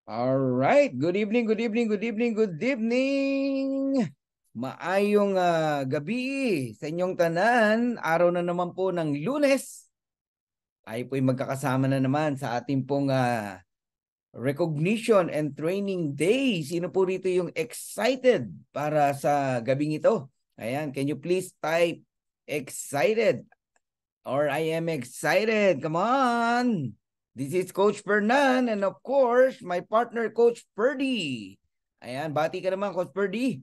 All right. Good evening, good evening, good evening, good evening. Maayong gabi sa inyong tanan. Araw na naman po ng Lunes. Ay po'y magkakasama na naman sa ating pong recognition and training day. Sino po rito yung excited para sa gabing ito? Ayan, can you please type excited or I am excited? Come on. This is Coach Fernan and of course, my partner Coach Ferdy. Ayan, bati ka naman Coach Ferdy.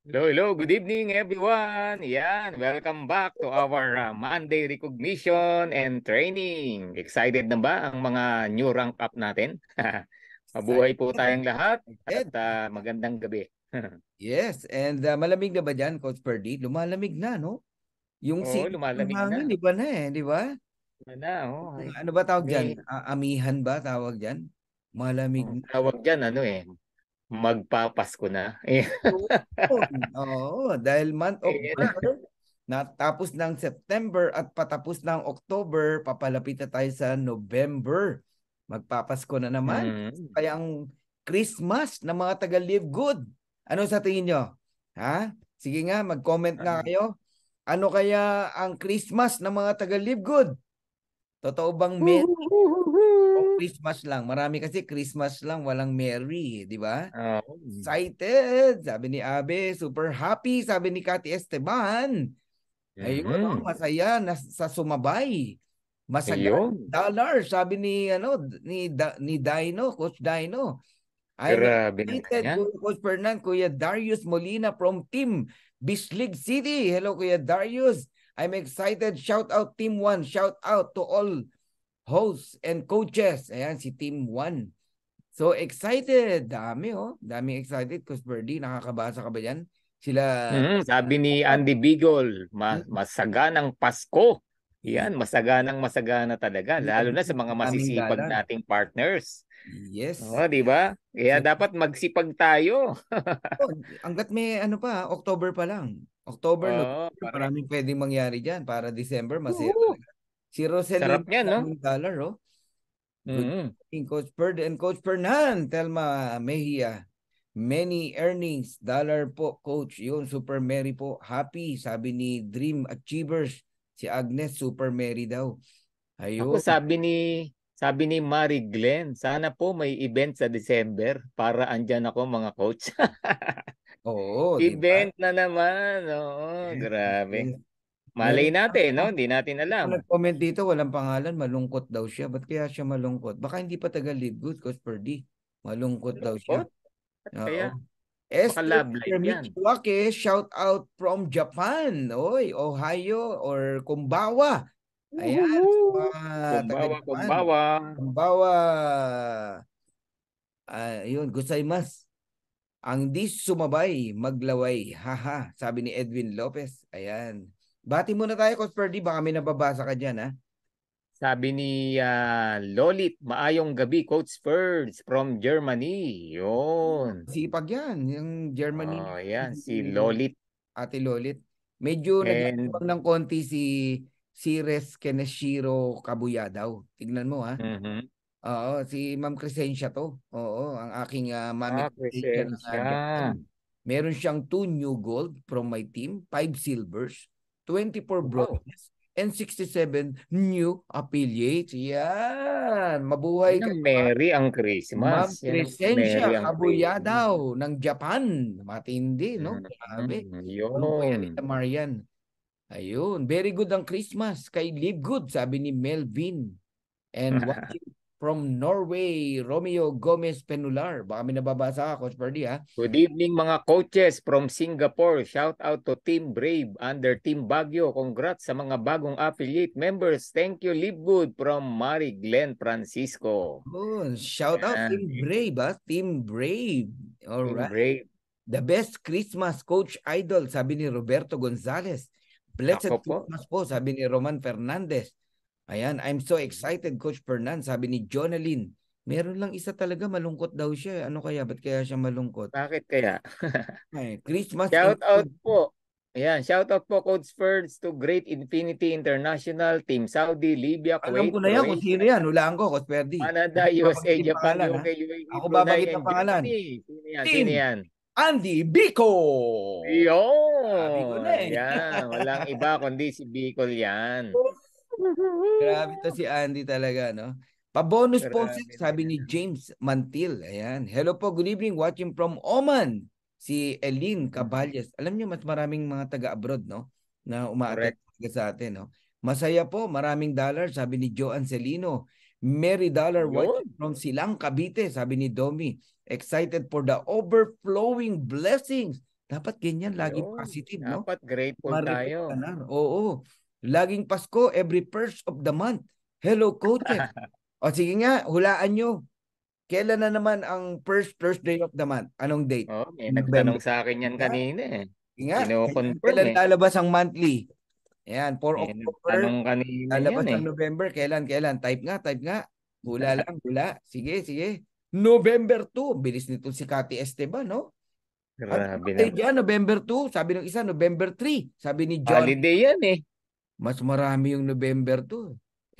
Hello. Good evening, everyone. Yan, welcome back to our Monday recognition and training. Excited na ba ang mga new rank up natin? Mabuhay po tayong lahat at Excited. magandang gabi. Yes, and malamig na ba dyan Coach Ferdy? Lumalamig na, no? Yung Oo, sipit ng lumalamig hangin, na. iba na eh, di ba? Ano, oh, ay, Ano ba tawag dyan? may Amihan ba tawag dyan? Malamig na. tawag dyan, magpapasko na. Oo, dahil month of Ayan. October, natapos ng September at patapos ng October, papalapit na tayo sa November. Magpapasko na naman. Mm. Kaya ang Christmas ng mga taga-Live Good. Ano sa tingin nyo? Ha? Sige nga, mag-comment nga kayo. Ano kaya ang Christmas ng mga taga-Live Good? Totoo bang o Christmas lang? Marami kasi Christmas lang, walang Merry, di ba? Oh. Excited, sabi ni Abe, super happy, sabi ni Kati Esteban. Ayun, no, Mm. masaya na sa sumabay. Masagan Ayun. dollar, sabi ni ni Dino, Coach Dino. I'm Grabe naman excited, yan. Coach Fernan, Kuya Darius Molina from Team Bislig City. Hello, Kuya Darius. I'm excited. Shout out Team 1. Shout out to all hosts and coaches. Ayan, si Team 1. So excited. Dami oh. Daming excited. Coach Birdie, nakakabasa ka ba yan? Sila. Sabi ni Andy Bigol, masaganang Pasko. Yan, masagana talaga, lalo na sa mga Daming masisipag gala. nating partners. Yes. Oh, di ba? Kaya dapat magsipag tayo. Oh, hanggat may ano pa, October pa lang. October, Oh, November, correct. maraming pwedeng mangyari dyan para December, masaya Woohoo! talaga. Si Roselyn, Sarap niyan, no? daming dollar, oh. Good Mm-hmm. morning, Coach Bird and Coach Fernan. Telma Mejia. Many earnings, dollar po, Coach. Yun, Super Mary po. Happy, sabi ni Dream Achievers. Si Agnes, Super Mary daw. Ako Ayun. sabi ni Mary Glenn, sana po may event sa December para andyan ako mga coach. Oo, di ba? Event na naman. Oo, Yes, grabe. yes. Malay Meron natin, no? Hindi natin ako alam. nag-comment dito, walang pangalan, malungkot daw siya. Ba't kaya siya malungkot? Baka hindi pa taga-live good, Coach Purdy. Malungkot daw siya. Lungkot? At kaya, Oo. baka Esther love life yan. Michiwake, shout out from Japan. Oy, Ohio or Kumbawa. Ayan, sa Woohoo! mga taga-Japan. Kumbawa. Kumbawa. Yun, gozaimasu. Ang di sumabay, maglaway. Haha, sabi ni Edwin Lopez. Ayan. Bati muna tayo, Coach Ferdy. Baka may nababasa ka dyan, ha? Sabi ni Lolit, maayong gabi, Coach Ferds from Germany. Yun. Sipag yan. Yung Germany, Oh, yan, si si Lolit. Ate Lolit. Medyo And, naglalabang ng konti si Res Keneshiro Kabuya daw. Tignan mo, ha? mhm. Oo, si Ma'am Crescencia to. Oo, ang aking Mami Crescencia ng Japan. Presensya. Meron siyang 2 new gold from my team, 5 silvers, 24 Wow. bronzes, and 67 new affiliates. Yan! Mabuhay Yan ang kayo, merry ang Christmas. Ma'am Yan ang merry Crescencia ang Kabuya Christmas. daw ng Japan. Matindi, no? Grabe. Ano po yan, Yun. Marian? Ayun. Very good ang Christmas. Kay Live Good, sabi ni Melvin. And watching from Norway, Romeo Gomez Penular. Baka may nababasa ka, Coach Pardy, ha? Good evening mga coaches from Singapore. Shout out to Team Brave under Team Baguio. Congrats sa mga bagong affiliate members. Thank you, Live Good from Mari Glenn Francisco. Oh, shout out Yan. Team Brave, ha? Team Brave. All Team right. Brave. The best Christmas Coach Idol, sabi ni Roberto Gonzalez. Blessed Ako po. Christmas po, sabi ni Roman Fernandez. Ayan, I'm so excited, Coach Fernan, sabi ni Jonalyn. Meron lang isa talaga, malungkot daw siya. Ano kaya? Ba't kaya siya malungkot? Bakit kaya? Ay, Christmas Shout out include po. Ayan, shoutout po Coach Ferds to Great Infinity International, Team Saudi, Libya, Alam ko Kuwait, na yan kung sino Croatia, yan. Hulaan ko, Coach Ferdi. Canada, Ako USA, babanggitin Japan, pangalan, ha? UK, UAE, Ako Brunei, babanggitin ng and pangalan. Germany. Sino yan? Sino Team yan? Andy Bico! Sabi ko na Yun! eh. Yan. Walang iba kundi si Bicol yan. Grabe to si Andy talaga, no? Pa-bonus poses, Grabe na sabi yan. ni James Mantil. Ayan. Hello po, good evening. Watching from Oman. Si Elin Caballes. Alam niyo, mas maraming mga taga-abroad, no? Na Correct. umaattend sa atin, no? Masaya po, maraming dollar, sabi ni Joan Celino. Mary Dollar watching Yun. from Silang, Cavite, sabi ni Domi. Excited for the overflowing blessings. Dapat ganyan, lagi Yun. positive, no? Dapat grateful Ma-repeat ka tayo. na. Oo. Laging Pasko, every first of the month. Hello, coaches. O sige nga, hulaan nyo. Kailan na naman ang first Thursday of the month? Anong date? Oh, may November. nagtanong sa akin yan Diba? kanina eh. Sige nga, Kino-confirm kailan eh. lalabas ang monthly? Ayan, for May October, nagtanong kanina lalabas yan eh. ang November. Kailan? Type nga. Hula lang, hula. Sige. November 2. Bilis nito si Cathy Esteban, no? At Grabe ay naman. dyan, November 2. Sabi ng isa, November 3. Sabi ni John, Holiday yan eh. mas marami yung November 2.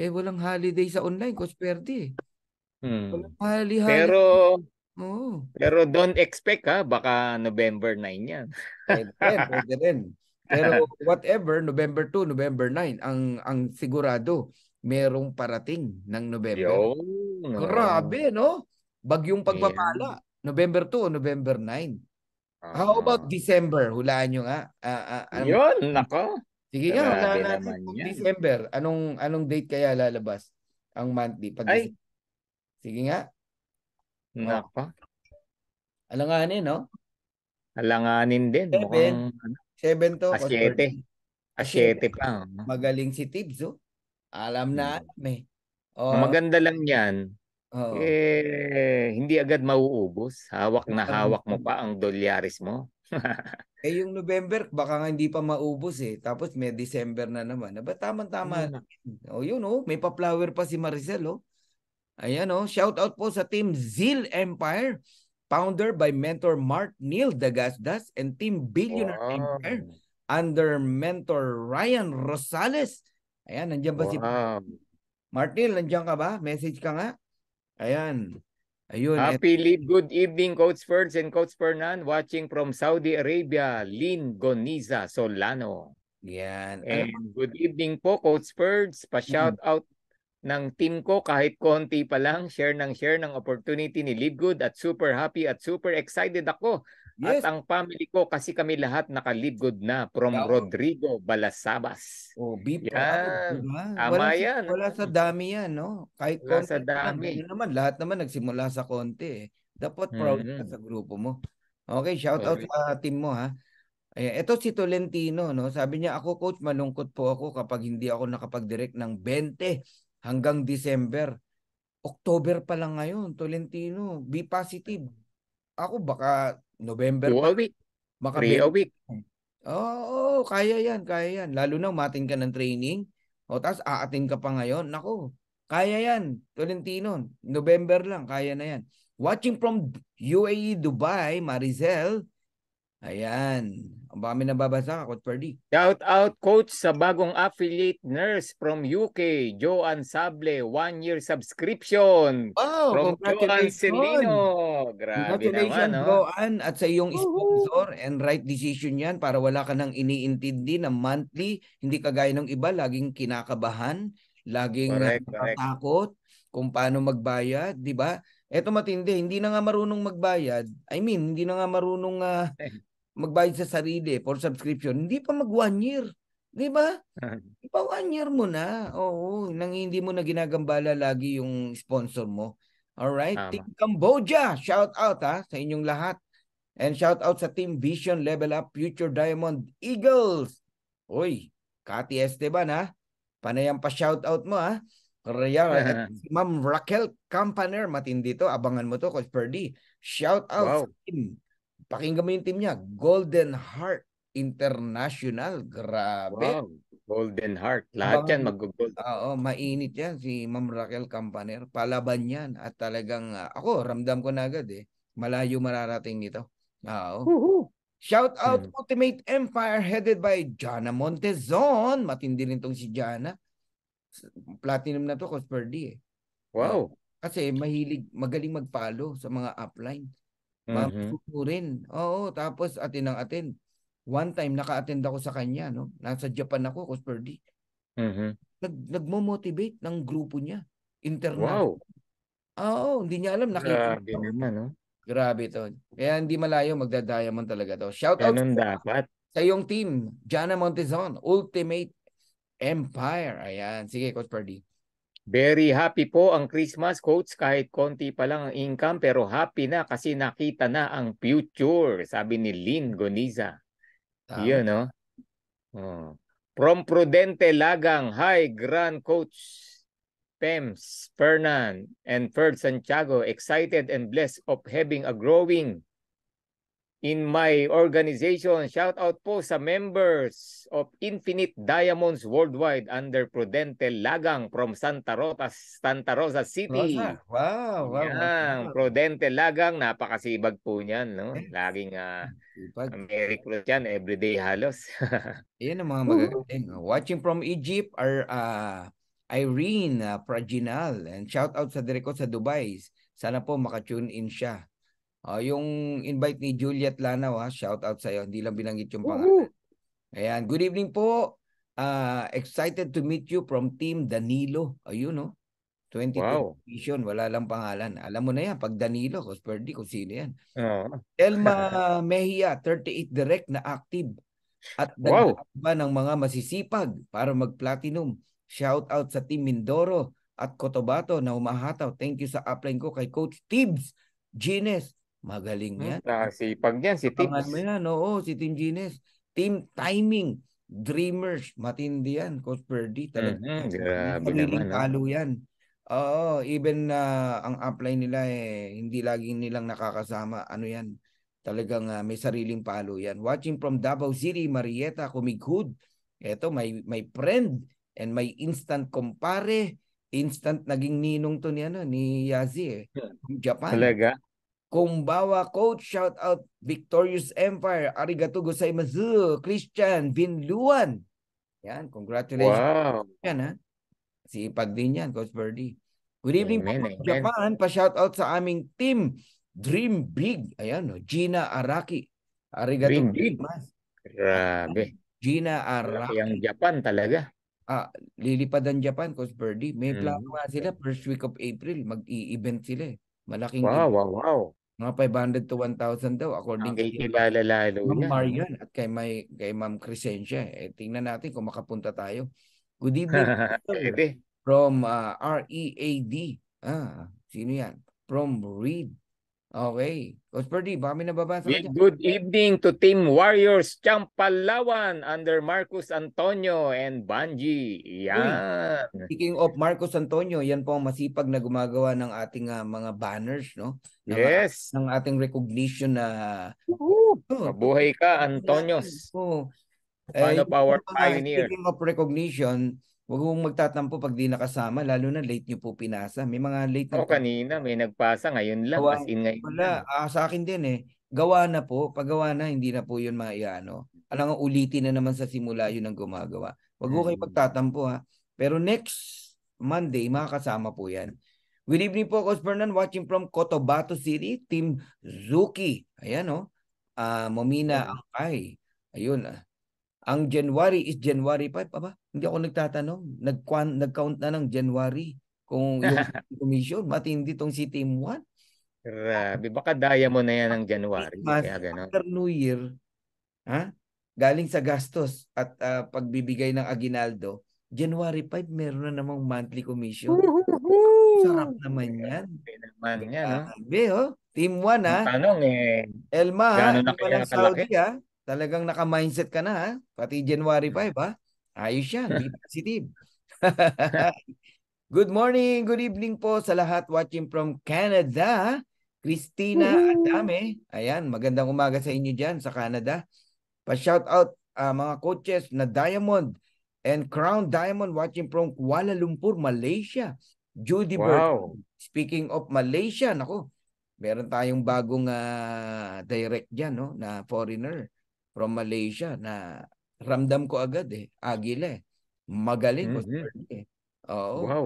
Walang holiday sa online, Coach Perdi. Walang Hmm. holiday. Pero Oo. pero don't expect ha, baka November 9 yan. Pwede rin. Pero whatever, November 2, November 9, ang sigurado, merong parating ng November. Yun. Grabe, no? Bagyong Ayan. pagpapala. November 2 o November 9. How about Ah. December? Hulaan nyo nga. Yun, nako. Sige nga, Grabe hulaan natin naman kung yan. December. Anong date kaya lalabas ang monthly pag Ay, December? Sige nga. Oh, nako. alanganin, no? Alanganin din. 7. Mukhang 7 to, Coach asyete. Ferdy. Asyete pa. Magaling si Tibbs, oh. Alam na, Hmm. eh. Ang Oh, maganda lang yan, oh. hindi agad mauubos. Hawak na hawak mo pa ang dolyaris mo. Yung November, baka nga hindi pa maubos eh. Tapos may December na naman. Aba, tama-tama. O yun, oh. May pa-flower pa si Maricel, oh. Ayan, oh. Shout out po sa Team Zeal Empire. Founder by Mentor Mark Neil Dagasdas and Team Billionaire Wow. Empire under Mentor Ryan Rosales. Ayan, nandiyan ba si Wow. Martin? Nandiyan ka ba? Message ka nga. Ayan. Ayun. Happy Lead. Good evening, Coach Ferds and Coach Fernan. Watching from Saudi Arabia, Lynn Goniza Solano. Yan. And good evening po, Coach Ferds. Pa-shout out ng team ko kahit konti pa lang. Share ng opportunity ni Live Good at super happy at super excited ako. Yes. At ang family ko kasi kami lahat naka-Live Good na from Rodrigo Balasabas. Oh, be proud. Yan. Diba? Tama yan. Wala sa dami yan, no? Kahit Wala konti sa lang. dami. Ganun naman, lahat naman nagsimula sa konti eh. Dapat proud ka sa grupo mo. Okay, shout out Okay. sa team mo, ha? Ayan, ito si Tolentino, no? Sabi niya, ako coach, malungkot po ako kapag hindi ako nakapag-direct ng 20 hanggang December. October pa lang ngayon, Tolentino. Be positive. Ako baka November 2 pa. a week. Baka 3 a week. Oo, kaya yan. Lalo na umatin ka ng training. O tapos aatin ka pa ngayon. Nako, kaya yan. Tolentino, November lang, kaya na yan. Watching from UAE, Dubai, Marizel. Ayan. Ang dami nababasa, Coach Perdi. Shout out coach sa bagong affiliate nurse from UK, Joan Sable, 1-year subscription. Oh, From Joan Celino. Grabe Congratulations, naman, no? Joan, at sa iyong sponsor, and right decision yan para wala ka nang iniintindi na monthly, hindi kagaya ng iba, laging kinakabahan, laging Correct. natatakot kung paano magbayad, di ba? Eto matindi, hindi na nga marunong magbayad. Hindi na nga marunong magbayad sa sarili for subscription. Hindi pa mag 1 year. Di ba? Di ba 1 year mo na? Oo, nang hindi mo na ginagambala lagi yung sponsor mo. Alright? Team Cambodia, shout out sa inyong lahat. And shout out sa Team Vision Level Up Future Diamond Eagles. Uy, Cathy Esteban Panayang pa shout out mo Kaya si Ma'am Raquel Campaner, matindi to. Abangan mo to, Coach Perdi. Shout out sa team. Pakinggan mo yung team niya. Golden Heart International. Grabe. Wow. Golden Heart. Lahat yan mag-gold. Oo, mainit yan si Ma'am Raquel Campaner. Palaban yan. At talagang ako, ramdam ko na agad Malayo mararating nito. Oo. Shout out Ultimate Empire headed by Jana Montezon. Matindi rin tong si Jana. Platinum na to, Coach Perdi eh. Wow. Kasi magaling mag-follow sa mga upline. Masusurin. Oo, tapos atin ang atin. One time, naka-attend ako sa kanya, no? Nasa Japan ako, Coach Perdi. Nagmo-motivate ng grupo niya. International. Wow. Oo, hindi niya alam. Grabe naman, no? Grabe to. Kaya hindi malayo, magda-diamond talaga to. Shout out dapat sa iyong team, Jana Montezon, Ultimate Empire. Ayan. Sige, Coach Perdi. Very happy po ang Christmas, Coach. Kahit konti pa lang ang income, pero happy na kasi nakita na ang future, sabi ni Lynn Goniza. Yun, no? Oh. From Prudente Lagang, hi, Grand Coach Pems, Fernan, and Ferd Santiago, excited and blessed of having a growing in my organization. Shout out po sa members of Infinite Diamonds Worldwide under Prudente Lagang from Santa Rosa City. Wow. Yan, Prudente Lagang, napakasibag po niyan, no? Laging may recruit yan everyday halos. Yan ang mga magagaling. Watching from Egypt are Irene Praginal, and shout out sa Direko sa Dubai. Sana po makatune in siya. Yung invite ni Juliet Lanaw, shout out sa iyo. Hindi lang binanggit yung pangalan. Ayan, good evening po. Excited to meet you from Team Danilo. Ayun, no? 22 division, wala lang pangalan. Alam mo na yan, pag Danilo, Coach Perdi, kung sino yan. Elma Mejia, 38 direct na active. At nagdaba ng mga masisipag para mag-platinum. Shout out sa Team Mindoro at Cotabato na umahataw. Thank you sa upline ko kay Coach Tibbs Gines. Magaling yan. Sipag yan si Tibbs. Mo yan, oo, si Team Gines. Team Timing, Dreamers, matindi yan, Coach Perdi. Grabe naman. Talo yan. Oo, even ang upline nila hindi laging nilang nakakasama. Ano yan? Talagang may sariling palo yan. Watching from Davao City, Marietta, Kumighud. Eto, may friend and may instant kumpare. Instant naging ninong to ni Yazi from Japan. Talaga? Kumbawa, Coach, shout out Victorious Empire. Arigato gozaimasu. Christian Vinluan. Yan, congratulations. Wow. Yan, sipag din yan, Coach Perdi. Good evening po from Japan. Pa-shout out sa aming team, Dream Big. Ayan, Gina Araki. Arigato. Dream Big? Grabe. Gina Araki. Ang Japan talaga. Lilipad ang Japan, Coach Perdi. May plano nga sila, first week of April, mag-i-event sila. Malaking event. Wow. Mga 500 to 1,000 daw, according kay kilala lalo Ma'am Marian at kay Ma'am Crescencia. Tingnan natin kung makapunta tayo. Good evening from READ. Sino yan? From Reed. Okay. Coach Perdi, baka may nababasa ka dyan. Good evening to Team Warriors Champalawan under Marcus Antonio and Banji. Yan. Speaking of Marcus Antonio, yan po ang masipag na gumagawa ng ating mga banners, no? Yes. Ng ating recognition na mabuhay ka, Antonios. One of our pioneers. Speaking of recognition, huwag mong magtatampo pag di nakasama, lalo na late nyo po pinasa. May mga late na kanina may nagpasa, ngayon lang. As in ngayon wala, sa akin din gawa na po. Pag gawa na, hindi na po yun maiano. Alam nga, ulitin na naman sa simula yun ang gumagawa. Huwag mo kayo magtatampo Pero next Monday, makakasama po yan. Good evening po, Coach Fernan, watching from Cotabato City, Team Zuki. Ayan Momina Angkay. Ayun Ang January is January 5. Hindi ako nagtatanong. Nag-count na ng January. Kung yung commission, matindi tong si Team 1. Grabe. Baka diamond na yan ng January. Kaya gano'n. After New Year, galing sa gastos at pagbibigay ng Aguinaldo, January 5, meron na namang monthly commission. Sarap naman yan. Naman yan, Team 1, tanong Elma, gano'n na kaya Saudi, talagang naka-mindset ka na, pati January 5, Ayos yan, di positive. Good morning, good evening po sa lahat watching from Canada. Christina Adame. Ayan, magandang umaga sa inyo dyan sa Canada. Pa-shout out mga coaches na Diamond and Crown Diamond watching from Kuala Lumpur, Malaysia. Judy Bird. Speaking of Malaysia, nako, Meron tayong bagong direct dyan, no? Na foreigner from Malaysia na ramdam ko agad Agile. Magaling, Coach Mhm. Ferdy. Oo. Wow.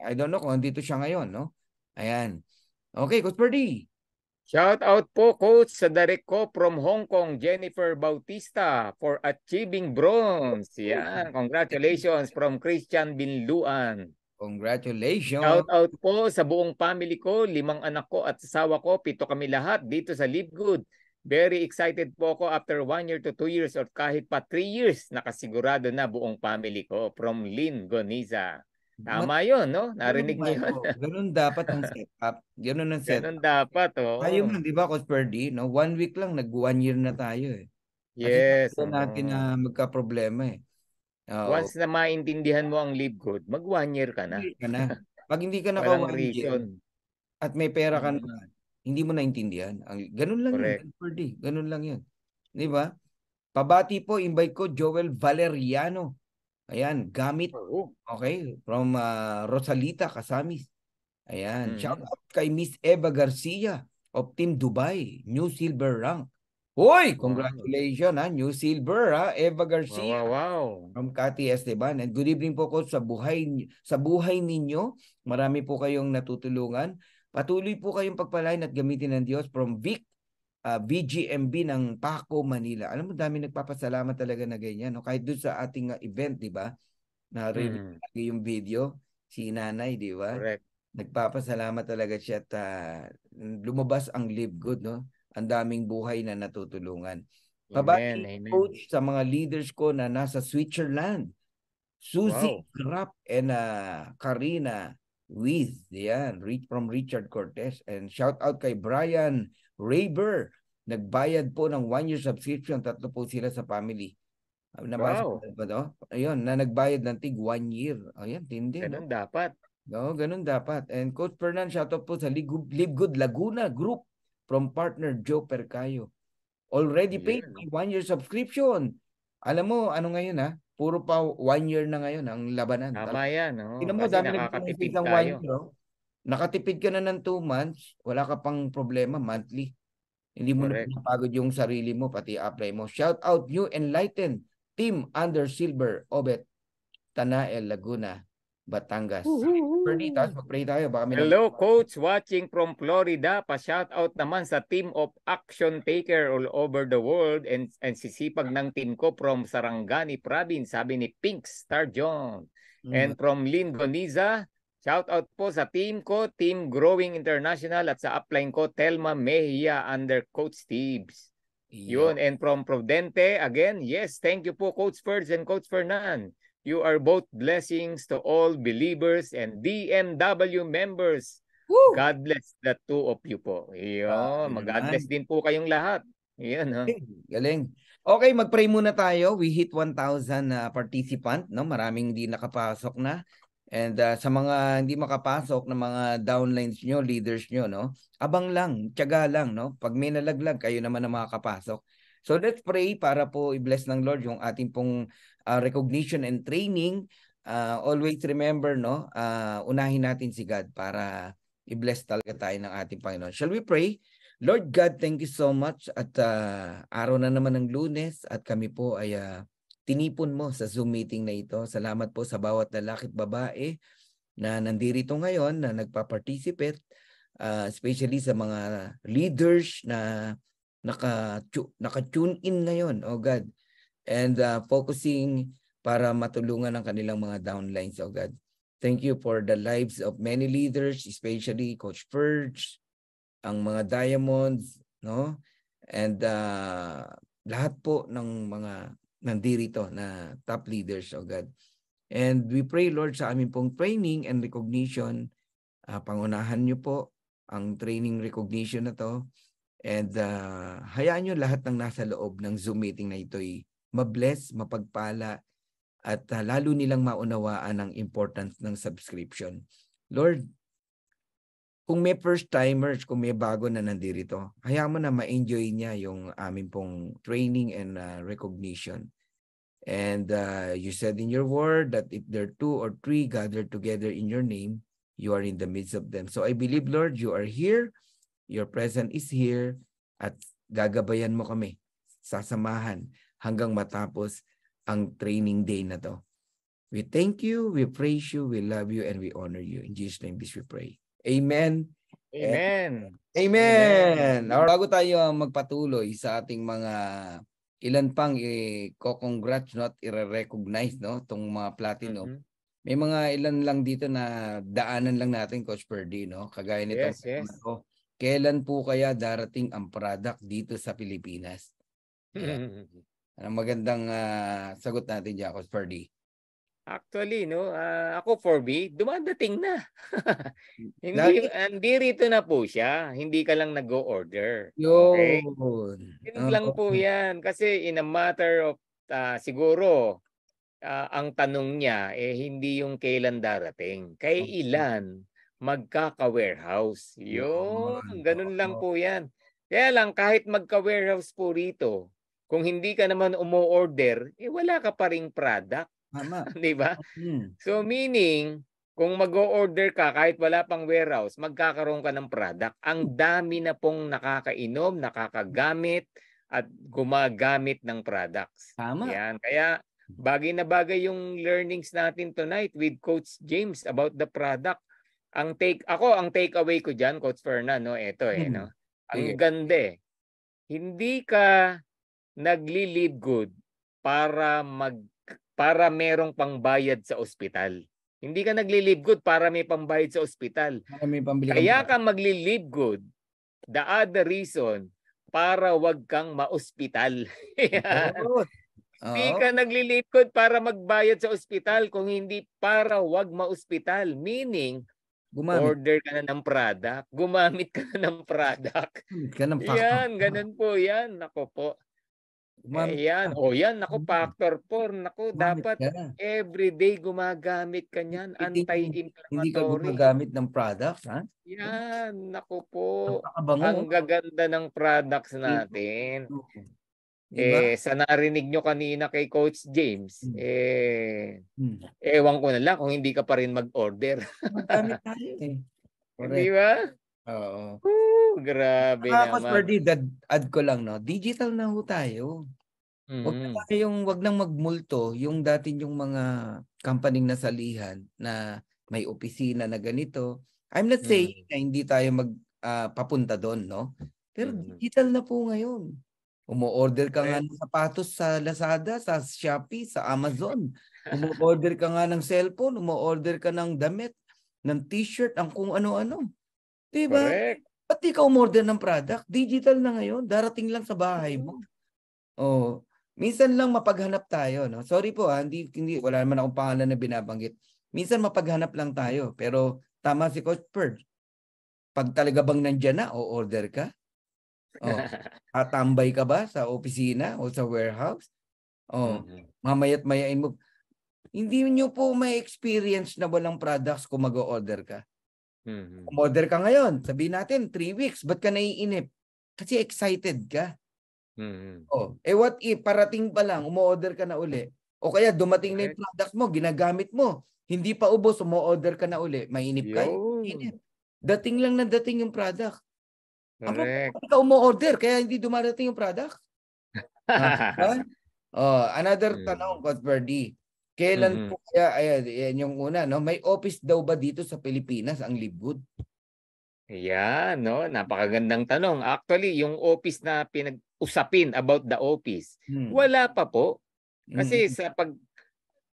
I don't know kung andito siya ngayon, no? Ayan. Okay, Coach Ferdy. Shout out po coach sa direct ko from Hong Kong, Jennifer Bautista for achieving bronze. Yan, congratulations from Christian Binluan. Congratulations. Shout out po sa buong family ko, 5 anak ko at asawa ko, 7 kami lahat dito sa Live Good. Very excited po ako after 1 year to 2 years or kahit pa 3 years, nakasigurado na buong family ko from Lynn Goniza. Tama yun, no? Ganun Narinig ba? niyo yun? Oh, ganun dapat ang setup. Ganun ang Ganun setup. dapat, Tayo oo. man, di ba, Coach Ferdy, no? 1 week lang, nag 1 year na tayo Kasi Yes, sabi natin na oo. magka-problema Oo. Once na maintindihan mo ang Live Good, mag 1 year ka na. Year ka na. Pag hindi ka naka Walang 1 year reason. at may pera ka Mm, naman, hindi mo naintindihan. Ganun lang yun, correct. Coach Ferdy. Ganun lang yun. Di ba? Pabati po, invite ko Joel Valeriano. Ayan, gamit. Oo. Okay, from Rosalita, Casamis. Ayan. Shout Mhm. out kay Miss Eva Garcia of Team Dubai, New Silver rank. Hoy, Wow. congratulations New Silver Eva Wow, Garcia wow, wow. from Cathy Esteban. And good evening po coach sa buhay ninyo. Marami po kayong natutulungan. Patuloy po kayong pagpalain at gamitin ng Diyos from Vic VGMB ng Paco, Manila. Alam mo, dami nagpapasalamat talaga na ganyan. No? Kahit doon sa ating event, di ba? Narinig Mhm. yung video, si nanay, di ba? Correct. Nagpapasalamat talaga siya at lumabas ang Live Good, no? Ang daming buhay na natutulungan. Amen, Pabati amen. coach sa mga leaders ko na nasa Switzerland. Susie Wow. Grap and Karina Wiz. Yan, from Richard Cortez. And shout out kay Brian Raber. Nagbayad po ng 1 year subscription. 3 po sila sa family. Nabasa Wow. ba to? Ayun, na nagbayad ng tig 1 year. Ayan, tindi, no? Ganun dapat. No, ganun dapat. And Coach Fernan, shoutout po sa Live Good Laguna Group from partner Joe Percayo. Already paid Yun. my 1 year subscription. Alam mo, ano ngayon Puro pa 1 year na ngayon ang labanan. Tama yan, no? Tingnan mo, Kasi dami nagtanong sa nakakatipid isang 1 tayo. year. Nakatipid ka na ng 2 months, wala ka pang problema monthly. Hindi mo na Correct. pinapagod yung sarili mo, pati apply mo. Shout out New Enlightened Team Under Silver, Obet, Tanael, Laguna, Batangas. Ferdy, tapos mag-pray tayo. Baka may Hello, Coach. Watching from Florida. Pa-shout out naman sa team of action taker all over the world and sisipag ng team ko from Sarangani Province, sabi ni Pink Star John. And from Lynn Goniza, shout out po sa team ko, Team Growing International at sa upline ko, Telma Mejia under Coach Tibbs. Yun. And from Prudente, again, yes, thank you po Coach Ferds and Coach Fernan. You are both blessings to all believers and DMW members. Woo! God bless the two of you po. Yun, mag-God bless din po kayong lahat. Yan, ha? Galing. Okay, mag-pray muna tayo. We hit 1,000 participant, no? Maraming hindi nakapasok na. And sa mga hindi makapasok na mga downlines nyo, leaders nyo, no? Abang lang, tiyaga lang, no? Pag may nalaglag, kayo naman na makakapasok. So let's pray para po i-bless ng Lord yung ating pong recognition and training. Always remember, no? Unahin natin si God para i-bless talaga tayo ng ating Panginoon. Shall we pray? Lord God, thank you so much at araw na naman ng Lunes at kami po ay tinipon mo sa Zoom meeting na ito. Salamat po sa bawat lalaki at babae na nandito ngayon na nagpa-participate, especially sa mga leaders na naka-tune in ngayon, oh God, and focusing para matulungan ang kanilang mga downlines, oh God. Thank you for the lives of many leaders, especially Coach Ferge, ang mga Diamonds, no? And lahat po ng mga nandito na top leaders, oh God. And we pray, Lord, sa aming pong training and recognition, pangunahan niyo po ang training recognition na to. And hayaan niyo lahat ng nasa loob ng Zoom meeting na ito ay mabless, mapagpala, at lalo nilang maunawaan ang importance ng subscription. Lord, kung may first timers, kung may bago na nandito, hayaan mo na ma-enjoy niya yung aming pong training and recognition. And you said in your word that if there are 2 or 3 gathered together in your name, you are in the midst of them. So I believe, Lord, you are here. Your presence is here at gagabayan mo kami, sasamahan hanggang matapos ang training day na to. We thank you, we praise you, we love you, and we honor you. In Jesus' name, this we pray. Amen. Amen. Amen. Or bago tayo magpatuloy sa ating mga ilan pang i-congrats, not i-recognize, no, itong mga platinum. May mga ilan lang dito na daanan lang natin, Coach Perdy, no? Kagaya nitong Yes. kailan po kaya darating ang product dito sa Pilipinas? Ang magandang sagot natin dyan, Coach Perdy. Actually, no, ako for me, dumadating na. Hindi rito na po siya. Hindi ka lang nag-o-order. Okay? Yun lang po yan. Kasi in a matter of, siguro, ang tanong niya, hindi yung kailan darating. Kay ilan magkaka-warehouse. Yun, ganun lang po yan. Kaya lang, kahit magka-warehouse po rito, kung hindi ka naman umu-order, wala ka pa ring product. Di ba? So meaning, kung mag-o-order ka kahit wala pang warehouse, magkakaroon ka ng product. Ang dami na pong nakakainom, nakakagamit, at gumagamit ng products. Tama. Yan. Kaya bagay na bagay yung learnings natin tonight with Coach James about the product. Ang takeaway ko diyan, Coach Fernan, no, ito no. Ang ganda Hindi ka nagli-live good para merong pangbayad sa ospital. Hindi ka nagli-live good para may pambayad sa ospital. Kaya ka magli-live good, the other reason, para wag kang ma-ospital. Hindi ka nagli-live good para magbayad sa ospital, kung hindi para wag ma-ospital. Meaning, order ka na ng product, gumamit ka na ng product. Yan, ganun po yan. Nako po. Yan. Naku, factor 4. Naku, dapat everyday gumagamit ka niyan. Anti-inflammatory. Hindi ka gumagamit ng products, ha? Yan. Naku po. Ang gaganda ng products natin. Diba? Sa narinig nyo kanina kay Coach James, ewan ko na lang kung hindi ka pa rin mag-order. Magamit tayo Hindi ba? Oo. Grabe naman. Add ko lang, no? Digital na ho tayo. Wag nang magmulto yung dati yung mga company nasalihan na may opisina na ganito. I'm not saying na hindi tayo papunta doon, no? Pero digital na po ngayon. Umu-order ka nga ng sapatos sa Lazada, sa Shopee, sa Amazon. Umu-order ka nga ng cellphone, umu-order ka ng damit, ng t-shirt, ang kung ano-ano. Diba? Correct. Ba't di ka umorder ng product? Digital na ngayon. Darating lang sa bahay mo. Minsan lang mapaghanap tayo, no? Sorry po, hindi, wala naman akong pangalan na binabanggit. Minsan mapaghanap lang tayo. Pero tama si Coach Perd. Pag talaga bang nandyan na, o-order ka? Atambay ka ba sa opisina o sa warehouse? Mamaya't mayain mo. Hindi nyo po may experience na walang products kung mag-o-order ka. Umorder ka ngayon, sabihin natin 3 weeks, ba't ka naiinip? Kasi excited ka. What if parating pa lang, umu-order ka na uli? O kaya dumating na yung product mo, ginagamit mo, hindi pa ubos, umu-order ka na uli, mainip ka? Inip. Dating lang na dating yung product. Correct. Ikaw umu-order, kaya hindi dumarating yung product? Another tanong, Coach Verdi. Kailan po kaya, yan yung una, no? May office daw ba dito sa Pilipinas ang Livegood? Yan, no? Napakagandang tanong. Actually, yung office na pinag-usapin about the office, wala pa po. Kasi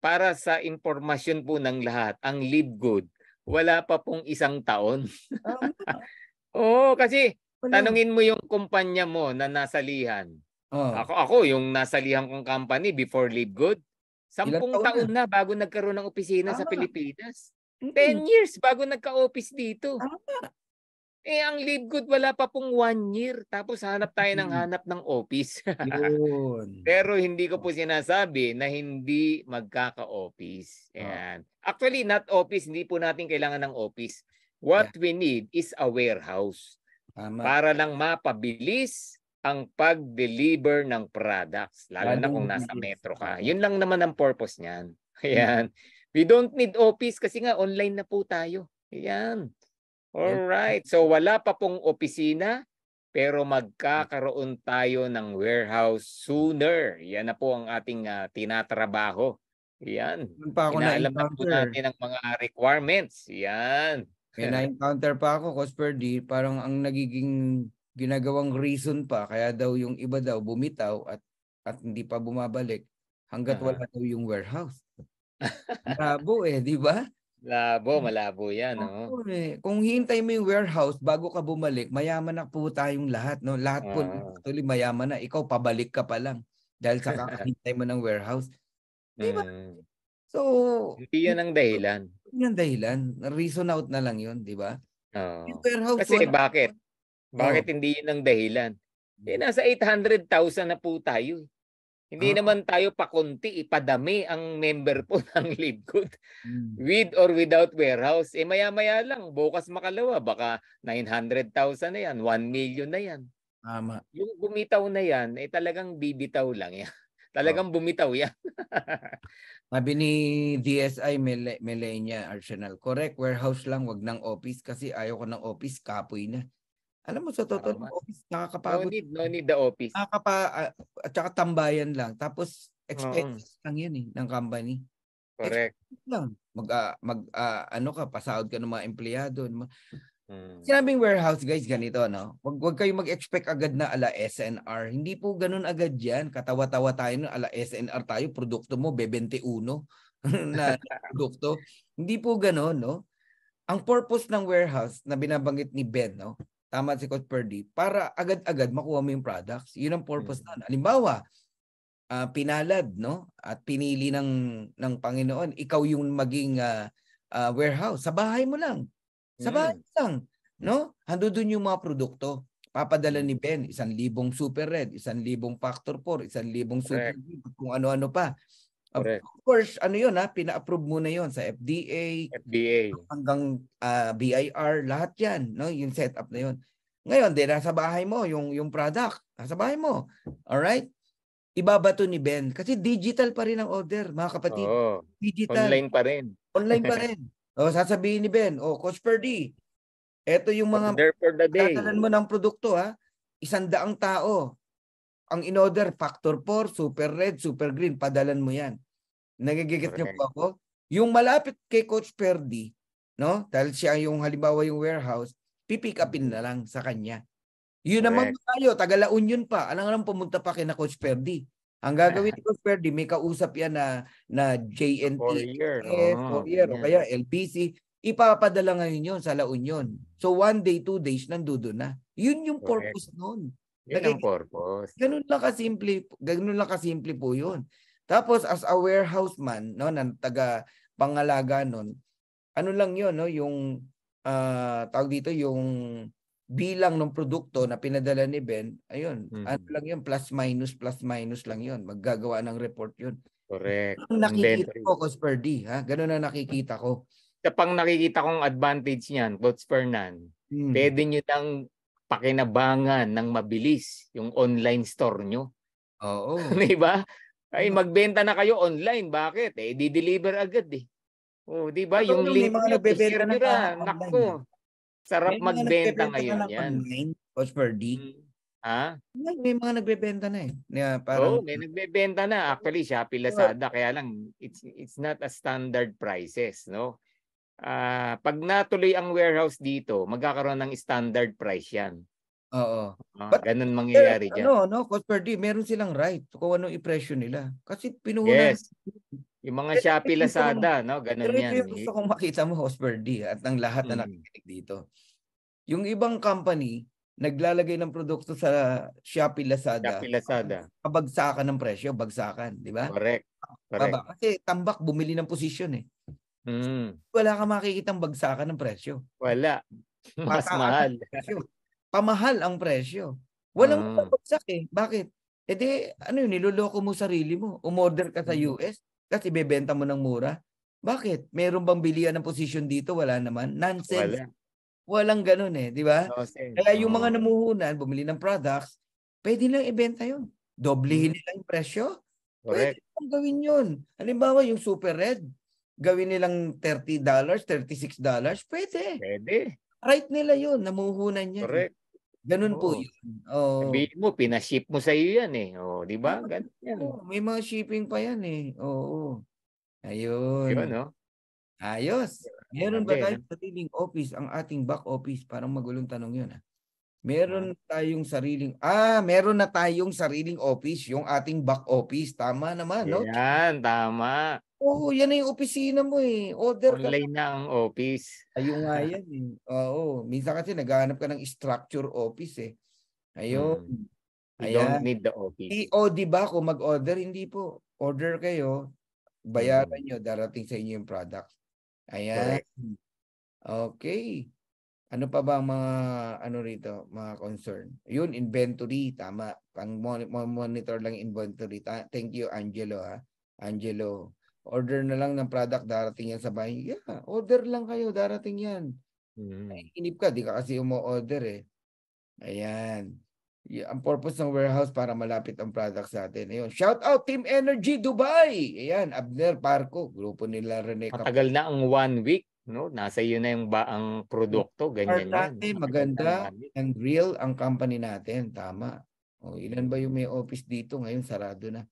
para sa impormasyon po ng lahat, ang Livegood, wala pa pong 1 taon. Kasi tanungin mo yung kumpanya mo na nasalihan. Ako yung nasalihan kong company before Livegood, 10 taon na bago nagkaroon ng opisina sa Pilipinas. 10 years bago nagka-office dito. Ang Livegood wala pa pong 1 year. Tapos hanap tayo ng hanap ng office. Pero hindi ko po sinasabi na hindi magkaka-office. Actually, not office. Hindi po natin kailangan ng office. What we need is a warehouse. Para lang mapabilis ang pag-deliver ng products. Lalo na kung nasa metro ka. Yun lang naman ang purpose niyan. Ayan. We don't need office kasi nga online na po tayo. Ayan. Alright. So wala pa pong opisina, pero magkakaroon tayo ng warehouse sooner. Yan na po ang ating tinatrabaho. Yan. Meron pa ako Inaalam na po na-encounter. natin ang mga requirements. Yan. May na-encounter pa ako, Cosperdy, parang ang nagiging ginagawang reason pa, kaya daw yung iba daw bumitaw at hindi pa bumabalik hanggat wala daw yung warehouse. Malabo di ba? Malabo yan. Oo, Kung hintay mo yung warehouse bago ka bumalik, mayaman na po tayong lahat. No? Lahat po actually mayaman na. Ikaw, pabalik ka pa lang dahil sa kakahintay mo ng warehouse. Di ba? So, hindi yan ang dahilan. Yan dahilan. Reason out na lang yun, di ba? Oh. Warehouse, Kasi bakit? Bakit hindi yun ang dahilan? Nasa 800,000 na po tayo. Hindi naman tayo pakunti, ipadami ang member po ng Livegood. With or without warehouse. Maya-maya lang, bukas makalawa, baka 900,000 na yan, 1 million na yan. Tama. Yung bumitaw na yan, talagang bibitaw lang yan. Talagang bumitaw yan. Sabi ni DSI Melenia Arsenal, correct, warehouse lang, wag ng office kasi ayaw ko ng office, kapoy na. Alam mo, sa totoo ng office, nakakapagod. No need the office. At saka tambayan lang. Tapos, expenses lang yun ng company. Correct. Lang. Pasahod ka ng mga empleyado. Sinabing warehouse, guys, ganito, no? Wag kayo mag-expect agad na ala SNR. Hindi po ganun agad yan. Katawa-tawa tayo no, ala SNR tayo, produkto mo, 21 na produkto. Hindi po ganun, no? Ang purpose ng warehouse na binabanggit ni Ben, no? Tama si Coach Perdy, para agad-agad makuha mo yung products. Yun ang purpose na. Halimbawa, pinalad, no? At pinili ng Panginoon, ikaw yung maging warehouse. Sa bahay mo lang. Sa bahay lang, no? Handudun yung mga produkto. Papadala ni Ben, 1,000 Super Red, 1,000 Factor 4, 1,000 Super Green, kung ano-ano pa. Of course, yun pina-approve mo na yun sa FDA, hanggang BIR, lahat yan, no? Yung setup na yun. Ngayon, nasa bahay mo, yung product, nasa bahay mo. Alright? Ibabato ni Ben. Kasi digital pa rin ang order, mga kapatid. Digital. Online pa rin. Online pa rin. Sasabihin ni Ben, Coach Perdy, eto yung mga dadalan mo ng produkto, 100 tao. Ang in-order, Factor 4, Super Red, Super Green, padalan mo yan. Nagigigit niyo po ako? Yung malapit kay Coach Perdy, no? Dahil siya yung halimbawa yung warehouse, pipick upin na lang sa kanya. Yun naman tayo, taga La Union pa. Alam pumunta pa kina Coach Perdy. Ang gagawin ni Coach Perdy, may kausap yan na JNT, Fourier, o kaya LBC. Ipapadala ngayon yun sa La Union. So 1 day, 2 days, nandoon na. Yun yung purpose nun. Yun ang purpose. Ganun lang kasimple po yun. Tapos as a warehouse man, no, ng taga pangalaga nun, ano lang yun, no, yung tawag dito, yung bilang ng produkto na pinadala ni Ben, ayun, ano lang yun, plus minus lang yun. Maggagawa ng report yun. Correct. Ganun nakikita ko, Coach Perdy, Ganun na nakikita ko. Sa pang nakikita kong advantage niyan, Coach Fernan, pwede nyo nang pakinabangan ng mabilis yung online store nyo. Oo. Diba? Ay, magbenta na kayo online. Bakit? Di-deliver agad di ba? Yung link nyo, i-share nyo na. Nako. Sarap magbenta ngayon yan. Coach Perdy. May mga nagbebenta na may nagbebenta na. Actually, Shopee, Lazada. Kaya lang, it's not a standard prices, no? Pag natuloy ang warehouse dito, magkakaroon ng standard price yan. Oo. Ganun mangyayari dyan. Coach Perdy, meron silang right kung anong i-presyo nila. Kasi pinuhunan. Yes. Yung mga Shopee, Lazada, no? Ganun yan. Pero yung gusto kong makita mo, Coach Perdy, at ang lahat na nakikinig dito. Yung ibang company, naglalagay ng produkto sa Shopee, Lazada. Pabagsakan ng presyo, bagsakan, di ba? Correct. Kasi tambak, bumili ng posisyon Wala ka makikitang bagsakan ng presyo. Wala. Mas mahal. Pamahal ang presyo. Walang bagsak Bakit? Niloloko mo sarili mo. Umorder ka sa US kasi bebenta mo ng mura. Bakit? Meron bang bilihan ng posisyon dito? Wala naman. Nonsense. Walang ganun di ba? Kaya yung mga namuhunan, bumili ng products, pwede lang ibenta yun. Doblehin nila yung presyo. Pwede lang gawin yun. Halimbawa, yung Super Red, gawin nilang $30, $36, pwede. Right nila yun, namuhunan yan. Correct. Ganun po Oo. yun. Oo. Sabihin mo, pinaship mo sa iyo yan eh. O, di ba? Ganun yan. May mga shipping pa yan eh. Oo. Ayun. Yun, no? Ayos. Meron ba Grabe, no? tayong sariling office ang ating back office? Parang magulong tanong yun. Meron na tayong sariling office, yung ating back office. Tama naman, no? Yan, tama. Oo, yan na yung opisina mo eh. Order ka. Online na ang office. Ayun nga yan eh. Oo. Minsan kasi naghahanap ka ng structure office eh. Ayun. You Ayan. don't need the office. O di ba kung mag-order? Hindi po. Order kayo, bayaran nyo, darating sa inyo yung product. Ayan. Correct. Okay. Ano pa ba ang mga rito, mga concern? Yun, inventory, tama. Pang-monitor lang inventory. Thank you, Angelo ha. Angelo, order na lang ng product, darating yan sa bahay. Yeah, order lang kayo, darating yan. Inip ka, di ka kasi umo-order eh. Ayan. Ang purpose ng warehouse para malapit ang product sa atin. Ayun. Shout out Team Energy Dubai. Ayan, Abner Parco, grupo nila Rene Matagal na ang 1 week, no? Nasa iyo na yung ang produkto, ganyan yan. Maganda and real ang company natin, tama. O, ilan ba yung may office dito ngayon? Sarado na.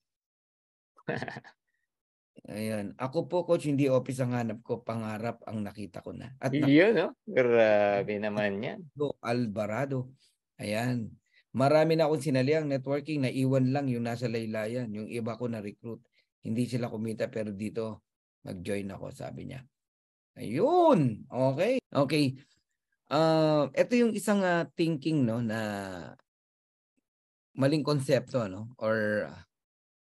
Ayan. Ako po, coach, hindi office ang hanap ko, pangarap ang nakita ko na. At yun, no? Grabe naman yan. Alvarado. Ayan. Marami na akong sinaliang networking, naiwan lang yung nasa laylayan. Yung iba ko na-recruit. Hindi sila kumita pero dito mag-join ako, sabi niya. Ayun. Okay. Okay. Ito yung isang thinking no na maling konsepto no or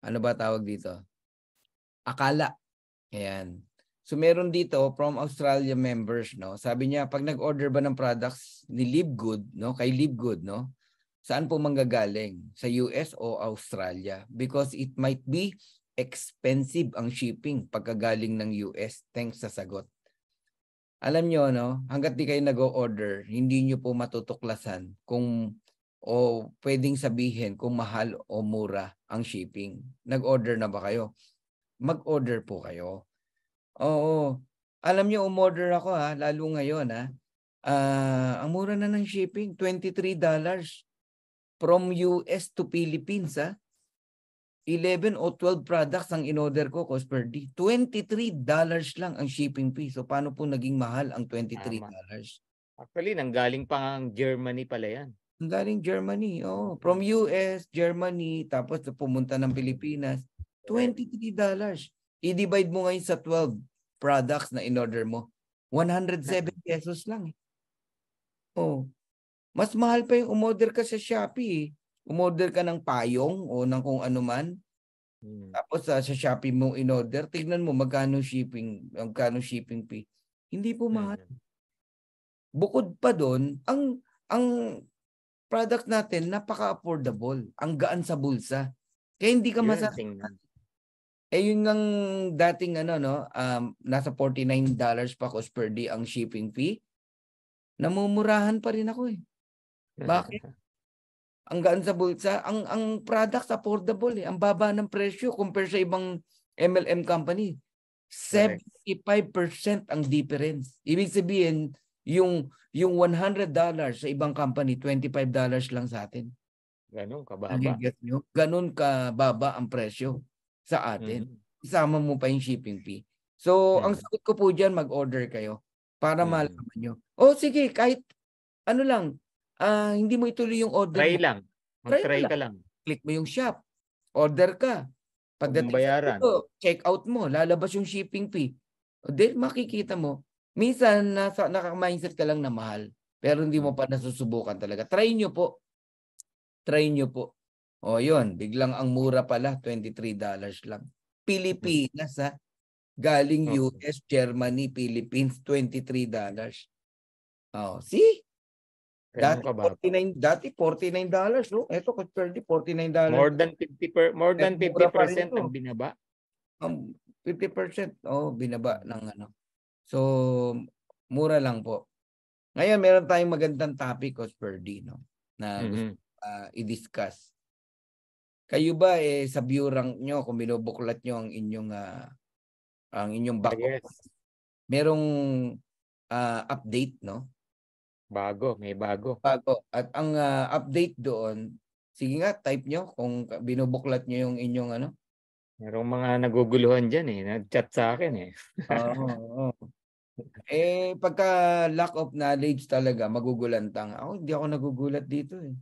ano ba tawag dito? Akala. Ayan. So meron dito from Australia members no. Sabi niya pag nag-order ba ng products ni Livegood no, kay Livegood no, saan po manggagaling? Sa US o Australia? Because it might be expensive ang shipping pagkagaling ng US. Thanks sa sagot. Alam nyo, no? Hanggat di kayo nag-o-order, hindi nyo po matutuklasan kung o pwedeng sabihin kung mahal o mura ang shipping. Nag-order na ba kayo? Mag-order po kayo. Oo. Alam nyo, umorder ako lalo ngayon ang mura na ng shipping, $23 from US to Philippines 11 o 12 products ang in-order ko, cost per day. $23 lang ang shipping fee. So paano po naging mahal ang $23? Actually, nanggaling pa ang Germany pala yan. Nanggaling Germany, from US, Germany, tapos pumunta ng Pilipinas. $23. I-divide mo ngayon sa 12 products na in-order mo. 107 pesos lang. Mas mahal pa yung umorder ka sa Shopee. Umorder ka ng payong o ng kung ano man. Tapos sa Shopee mo in-order, tignan mo magkano shipping fee. Hindi po mahal. Bukod pa doon, ang product natin napaka-affordable. Ang gaan sa bulsa. Kaya hindi ka masasaktan. Yun ng dating nasa $49 pa cost per day ang shipping fee. Namumurahan pa rin ako eh. Bakit? Ang gaan sa bulsa, ang products affordable eh. Ang baba ng presyo compare sa ibang MLM company. 75% ang difference. Ibig sabihin, yung $100 sa ibang company, $25 lang sa atin. Ganun kababa. Ganun kababa ang presyo sa atin. Isama mo pa yung shipping fee. So, ang sagot ko po dyan, mag-order kayo para malaman nyo. Sige, kahit ano lang, hindi mo ituloy yung order Try mo. lang. Mag-try ka lang. Click mo yung shop. Order ka. Pagdating sa ito, check out mo. Lalabas yung shipping fee. Then makikita mo. Minsan, naka-mindset ka lang na mahal. Pero hindi mo pa nasusubukan talaga. Try nyo po. Try nyo po. Yun. Biglang ang mura pala. $23 lang. Pilipinas Galing US, Germany, Philippines, $23. See? Dati $49, no? Ito $49. More than 50% ang binaba. 50%, binaba ng So, mura lang po. Ngayon, meron tayong magandang topic, Coach Ferdy, no? Na gusto i-discuss. Kayo ba sa view rank nyo, kung binubuklat nyo ang inyong back office, merong update, no? Bago, may bago. Bago. At ang update doon, sige nga, type nyo kung binubuklat nyo yung inyong ano. Merong mga naguguluhan dyan eh. Nag-chat sa akin eh. Oo. Pagka lack of knowledge talaga, magugulantang. Ako, hindi ako nagugulat dito eh.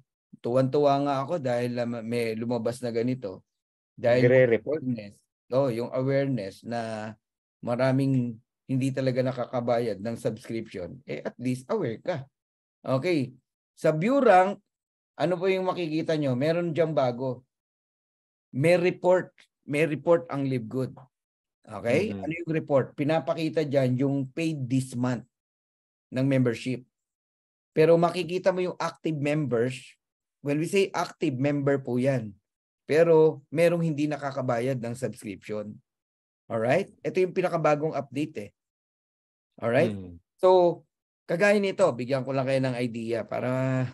Tuwan-tuwa nga ako dahil may lumabas na ganito. Dahil yung Nagre-report. awareness, yung awareness na maraming hindi talaga nakakabayad ng subscription, at least aware ka. Okay. Sa Burank, ano po yung makikita nyo? Meron diyang bago. May report ang LiveGood. Okay? Mhm. Ano yung report? Pinapakita dyan yung paid this month ng membership. Pero makikita mo yung active members. When we say active member po yan. Pero merong hindi nakakabayad ng subscription. Alright? Ito yung pinakabagong update eh. Alright? Mhm. So, kagaya nito, bigyan ko lang kayo ng idea para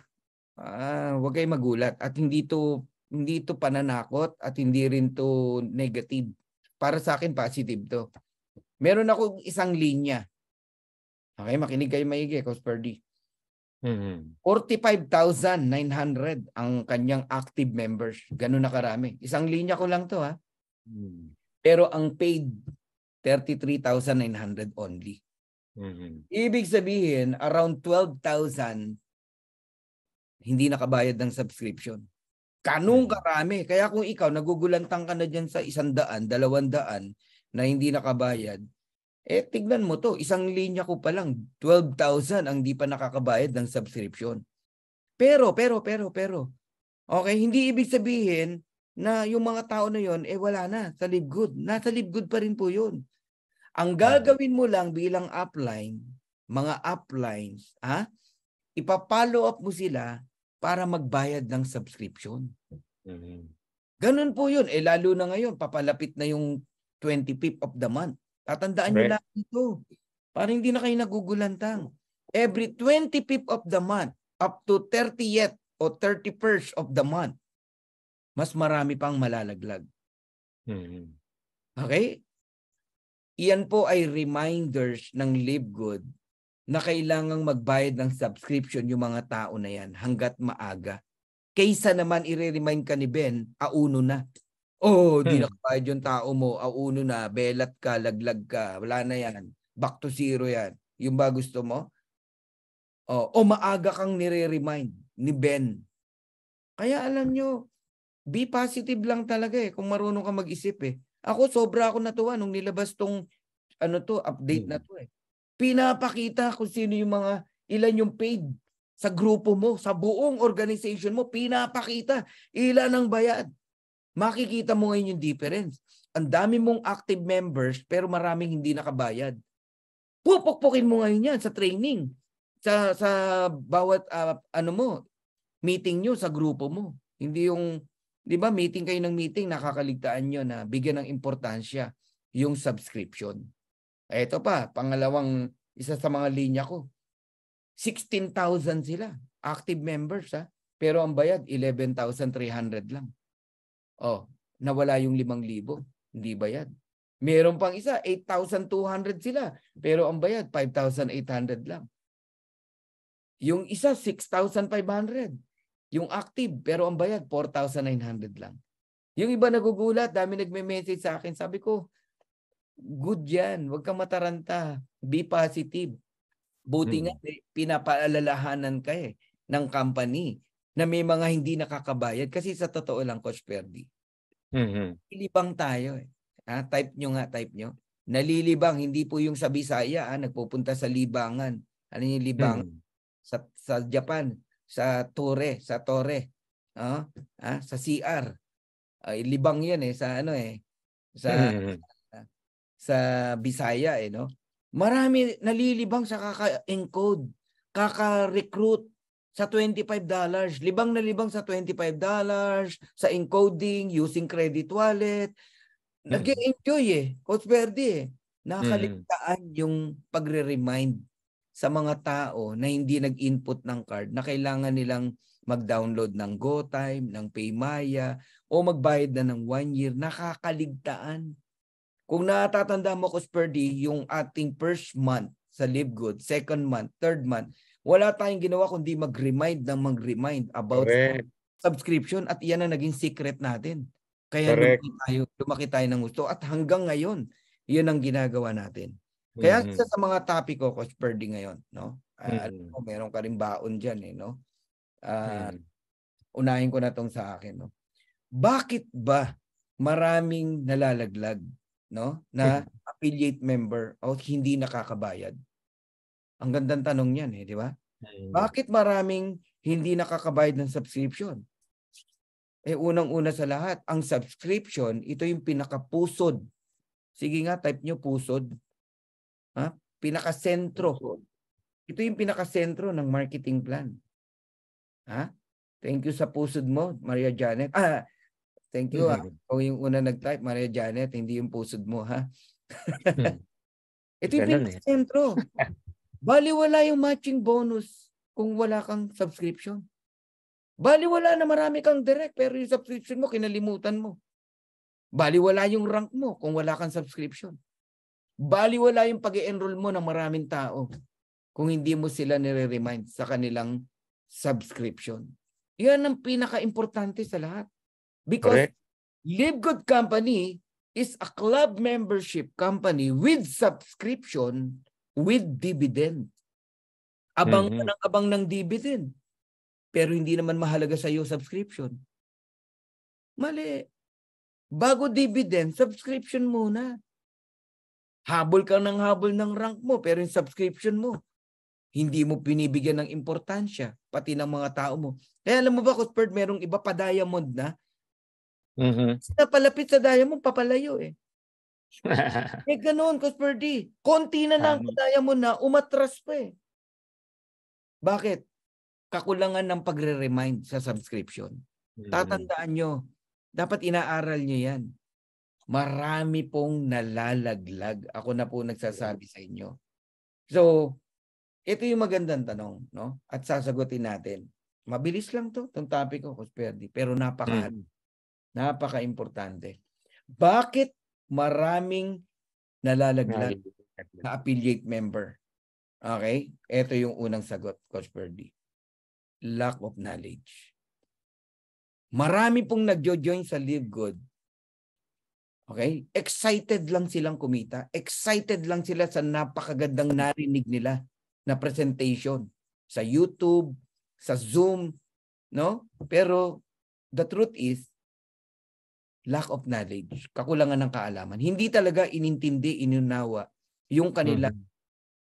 huwag kayong magulat. At hindi to pananakot at hindi rin to negative. Para sa akin, positive to. Meron akong isang linya. Okay, makinig kayo maigi, Coach Perdy. 45,900 ang kanyang active members. Ganun na karami. Isang linya ko lang to ha. Pero ang paid, 33,900 only. Ibig sabihin, around 12,000 hindi nakabayad ng subscription. Kanong karami. Kaya kung ikaw, nagugulantang ka na dyan sa 100, 200 na hindi nakabayad, tignan mo to. Isang linya ko pa lang, 12,000 ang di pa nakakabayad ng subscription. Pero, okay, hindi ibig sabihin na yung mga tao na yon wala na sa LiveGood. Nasa LiveGood pa rin po yun. Ang gagawin mo lang bilang upline, mga uplines, ipapollow up mo sila para magbayad ng subscription. Ganun po yun. Lalo na ngayon, papalapit na yung 25th of the month. Tatandaan nyo lang ito. Para hindi na kayo nagugulantang. Every 25th of the month, up to 30th o 31st of the month, mas marami pang malalaglag. Okay? Iyan po ay reminders ng LiveGood na kailangang magbayad ng subscription yung mga tao na yan hanggat maaga. Kaysa naman i-remind ka ni Ben, auno na. Di nakabayad yung tao mo, auno na, belat ka, laglag ka, wala na yan. Back to zero yan. Yung ba gusto mo? Maaga kang nire-remind ni Ben. Kaya alam nyo, be positive lang talaga kung marunong ka mag-isip Ako, sobra ako natuwa nung nilabas tong update na to Pinapakita kung sino yung ilan yung paid sa grupo mo, sa buong organization mo, pinapakita ilan ang bayad. Makikita mo ngayon yung difference. Ang dami mong active members pero maraming hindi nakabayad. Pupukpukin mo ngayon yan sa training. Sa bawat meeting nyo sa grupo mo. Hindi yung, di ba, meeting kayo ng meeting, nakakaligtaan nyo na bigyan ng importansya yung subscription. Ito pa, pangalawang isa sa mga linya ko. 16,000 sila, active members pero ang bayad 11,300 lang. Nawala yung 5,000, hindi bayad. Meron pang isa, 8,200 sila, pero ang bayad 5,800 lang. Yung isa, 6,500. Yung active, pero ang bayad 4,900 lang. Yung iba nagugulat, dami nagme-message sa akin. Sabi ko, good yan. Huwag kang mataranta. Be positive. Buti nga, pinapaalalahanan ka ng company na may mga hindi nakakabayad. Kasi sa totoo lang, Coach Perdy, nalilibang tayo. Type nyo. Nalilibang, hindi po yung sa Bisaya, nagpupunta sa libangan. Ano yung libangan? Sa Japan, sa Torre. Sa CR. Libang yan sa Bisaya no. Marami nalilibang sa kaka-encode, kaka-recruit sa $25. Libang na libang sa $25 sa encoding using credit wallet. Nag-enjoy Coach Verdi Nakakaligtaan yung pagre-remind sa mga tao na hindi nag-input ng card na kailangan nilang mag-download ng GoTime, ng Paymaya o magbayad na ng 1 year. Nakakaligtaan. Kung natatanda mo, Coach Perdy, yung ating first month sa LiveGood, second month, third month, Wala tayong ginawa kundi mag-remind about Correct. subscription at iyan ang naging secret natin. Kaya Correct. lumaki tayo ng gusto at hanggang ngayon, yun ang ginagawa natin. Kaya isa sa mga topic ko, Coach Perdy, ngayon, no? Alam mo, meron ka rin baon dyan, no? Unahin ko na tong sa akin, no? Bakit ba maraming nalalaglag, no, na affiliate member o hindi nakakabayad? Ang gandang tanong yan, di ba? Bakit maraming hindi nakakabayad ng subscription? Unang-una sa lahat, ang subscription, ito yung pinakapusod. Sige nga, type nyo pusod. Ha? Pinakasentro. Ito yung pinakasentro ng marketing plan. Ha? Thank you sa pusod mo, Maria Janet. Thank you. Ikaw yung una nag-type, Maria Janet, hindi yung pusod mo, ha? Ito yung pinakasentro. Baliwala yung matching bonus kung wala kang subscription. Baliwala na marami kang direct pero yung subscription mo kinalimutan mo. Baliwala yung rank mo kung wala kang subscription. Baliwala yung pag-i-enroll mo ng maraming tao kung hindi mo sila nire-remind sa kanilang subscription. Yan ang pinaka-importante sa lahat. Because Live Good Company is a club membership company with subscription with dividend. Abang ng dividend. Pero hindi naman mahalaga sa iyo subscription. Mali. Bago dividend, subscription muna. Habol ka ng habol ng rank mo, pero yung subscription mo, hindi mo pinibigyan ng importansya, pati ng mga tao mo. Kaya alam mo ba, Coach Bird, merong iba pa diamond na, sila palapit sa diamond, papalayo eh. Ganoon, Coach Birdy. Konti na lang diamond na, umatras pa eh. Bakit? Kakulangan ng pagre-remind sa subscription. Tatandaan nyo, dapat inaaral nyo yan. Marami pong nalalaglag. Ako na po nagsasabi sa inyo. So, ito yung magandang tanong, no? At sasagutin natin. Mabilis lang to, itong topic ko, Coach Perdy, pero napaka-importante. Bakit maraming nalalaglag na affiliate member? Okay? Ito yung unang sagot, Coach Perdy. Lack of knowledge. Marami pong nagjo-join sa Live Good. Okay? Excited lang silang kumita. Excited lang sila sa napakagandang narinig nila na presentation sa YouTube, sa Zoom, no? Pero the truth is lack of knowledge, kakulangan ng kaalaman. Hindi talaga inintindi, inunawa yung kanilang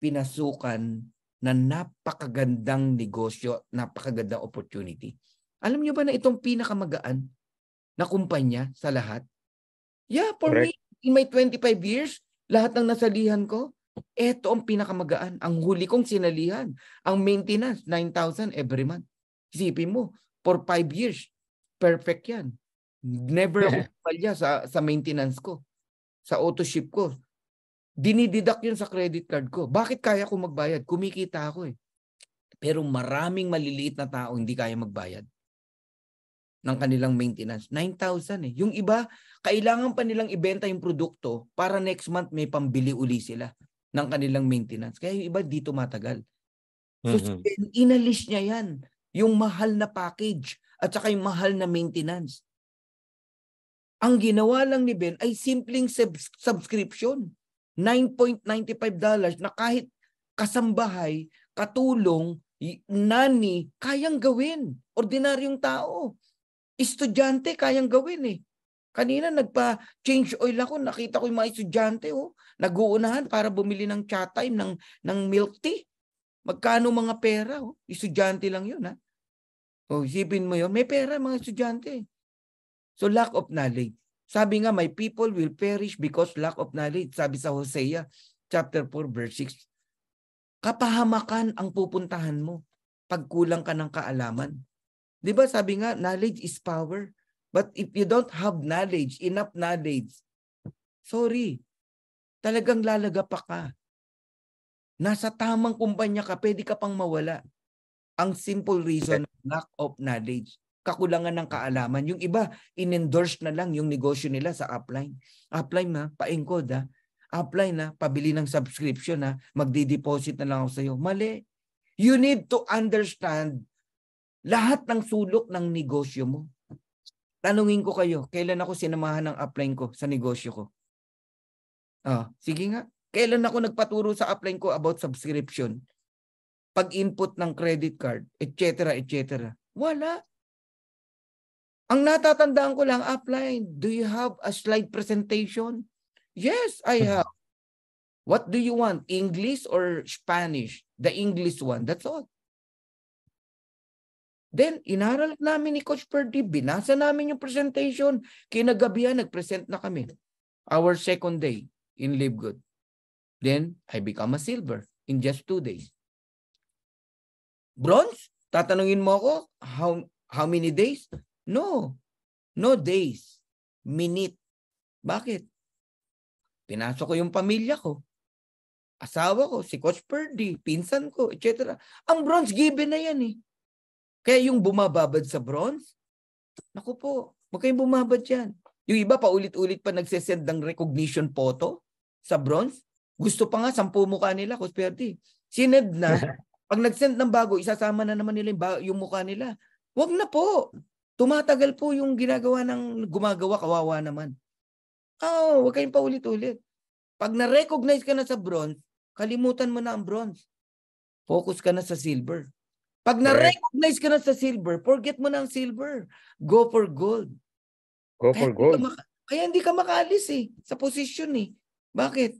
pinasukan na napakagandang negosyo, napakagandang opportunity. Alam niyo ba na itong pinakamagaan na kumpanya sa lahat? Yeah, for me, in my 25 years, lahat ng nasalihan ko, ito ang pinakamagaan. Ang huli kong sinalihan, ang maintenance, 9,000 every month. Isipin mo, for 5 years, perfect yan. Never ako palya sa maintenance ko, sa auto ship ko. Dinididak yun sa credit card ko. Bakit kaya ko magbayad? Kumikita ako eh. Pero maraming maliliit na tao hindi kaya magbayad ng kanilang maintenance. 9,000 eh. Yung iba, kailangan pa nilang ibenta yung produkto para next month may pambili uli sila ng kanilang maintenance. Kaya yung iba dito matagal. So inalis niya yan. Yung mahal na package at saka yung mahal na maintenance. Ang ginawa lang ni Ben ay simpleng subscription. $9.95 na kahit kasambahay, katulong, nani, kayang gawin. Ordinaryong tao. Estudyante, kayang gawin eh. Kanina nagpa-change oil ako, nakita ko yung mga estudyante, nag-uunahan para bumili ng chat time, ng milk tea. Magkano mga pera? Estudyante lang yun, ha? Isipin mo yun, may pera mga estudyante. So lack of knowledge. Sabi nga, my people will perish because lack of knowledge. Sabi sa Hosea, chapter 4, verse 6. Kapahamakan ang pupuntahan mo pag kulang ka ng kaalaman. Di ba sabi nga, knowledge is power. But if you don't have knowledge, enough knowledge, sorry, talagang lalagapa ka. Nasa tamang kumpanya ka, pwede ka pang mawala. Ang simple reason, lack of knowledge. Kakulangan ng kaalaman. Yung iba, in-endorse na lang yung negosyo nila sa upline. Upline na, pa-encode ha. Upline na, pabili ng subscription ha. Magdi-deposit na lang ako sa iyo. Mali. You need to understand lahat ng sulok ng negosyo mo. Tanungin ko kayo, kailan ako sinamahan ng upline ko sa negosyo ko? Sige nga. Kailan ako nagpaturo sa upline ko about subscription? Pag-input ng credit card, etc., etc. Wala. Ang natatandaan ko lang, upline, do you have a slide presentation? Yes, I have. What do you want? English or Spanish? The English one. That's all. Then, inaral namin ni Coach Perdy. Binasa namin yung presentation. Kinagabihan, nag-present na kami. Our second day in Live Good. Then, I become a silver in just 2 days. Bronze? Tatanungin mo ako, how many days? No. No days. Minute. Bakit? Pinasok ko yung pamilya ko. Asawa ko, si Coach Perdy, pinsan ko, etc. Ang bronze given na yan eh. Kaya yung bumababad sa bronze, naku po, huwag kayong bumabad yan. Yung iba paulit-ulit pa nagsesend ng recognition photo sa bronze. Gusto pa nga, 10 mukha nila, Coach Perdy. Sined na, pag nag-send ng bago, isasama na naman nila yung mukha nila. Huwag na po. Tumatagal po yung gumagawa, kawawa naman. Huwag kayong paulit-ulit. Pag na-recognize ka na sa bronze, kalimutan mo na ang bronze. Focus ka na sa silver. Pag na-recognize ka na sa silver, forget mo na ang silver. Go for gold. Go for gold. Kaya hindi ka makaalis eh, sa posisyon eh. Bakit?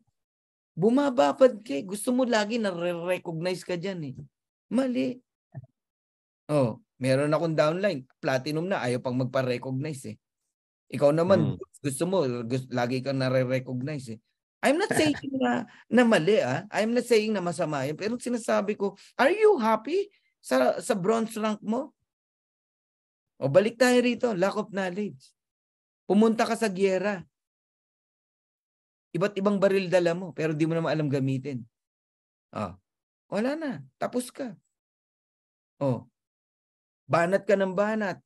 Bumababad ka eh. Gusto mo lagi na recognize ka dyan eh. Mali. Meron akong downline. Platinum na, ayaw pang magpa-recognize eh. Ikaw naman, gusto mo, lagi kang na-recognize eh. I'm not saying na mali I'm not saying na masama yun. Pero sinasabi ko, are you happy sa bronze rank mo? O balik tayo rito, lack of knowledge. Pumunta ka sa giyera. Iba't ibang baril dala mo, pero di mo naman alam gamitin. Wala na. Tapos ka. Banat ka ng banat.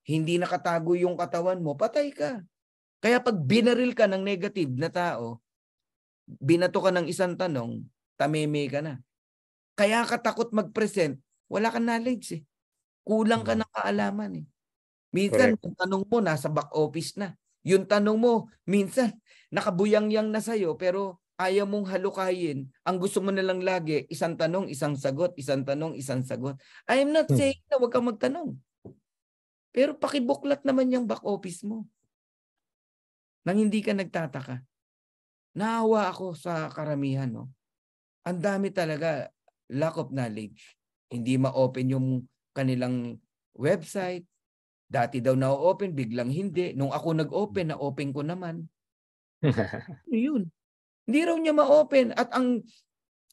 Hindi nakatago yung katawan mo, patay ka. Kaya pag binaril ka ng negative na tao, binato ka ng isang tanong, tameme ka na. Kaya ka takot mag-present, wala kang knowledge eh. Kulang ka ng kaalaman eh. Minsan, yung tanong mo, nasa back office na. Yung tanong mo, minsan, nakabuyang-yang na sa'yo, pero ayaw mong halukayin. Ang gusto mo na lang lagi, isang tanong, isang sagot, isang tanong, isang sagot. I am not saying na huwag kang magtanong. Pero pakibuklat naman yung back office mo. Nang hindi ka nagtataka. Naawa ako sa karamihan. No? Ang dami talaga, lack of knowledge. Hindi ma-open yung kanilang website. Dati daw na-open, biglang hindi. Nung ako nag-open, na-open ko naman. Yun. Hindi raw niya ma-open. At ang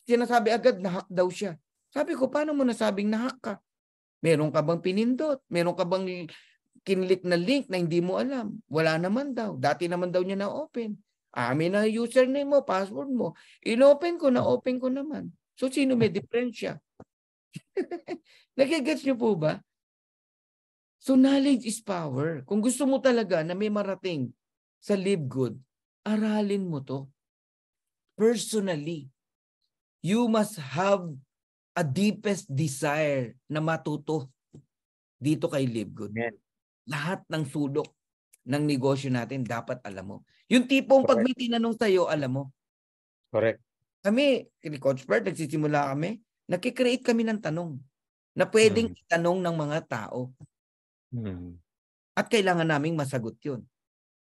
sinasabi agad, na-hack daw siya. Sabi ko, paano mo nasabing na-hack ka? Meron ka bang pinindot? Meron ka bang kinlik na link na hindi mo alam? Wala naman daw. Dati naman daw niya na-open. Amin na username mo, password mo. In-open ko, na-open ko naman. So, sino may diferensya? Nagigets niyo po ba? So, knowledge is power. Kung gusto mo talaga na may marating sa Live Good, aralin mo to. Personally, you must have a deepest desire na matuto dito kay Live Good. Amen. Lahat ng sulok ng negosyo natin dapat alam mo. Yung tipong pag may tinanong sa'yo, alam mo. Correct. Kami, ni Coach Bert, nagsisimula kami, nagkikreate kami ng tanong na pwedeng itanong ng mga tao. At kailangan naming masagot yun.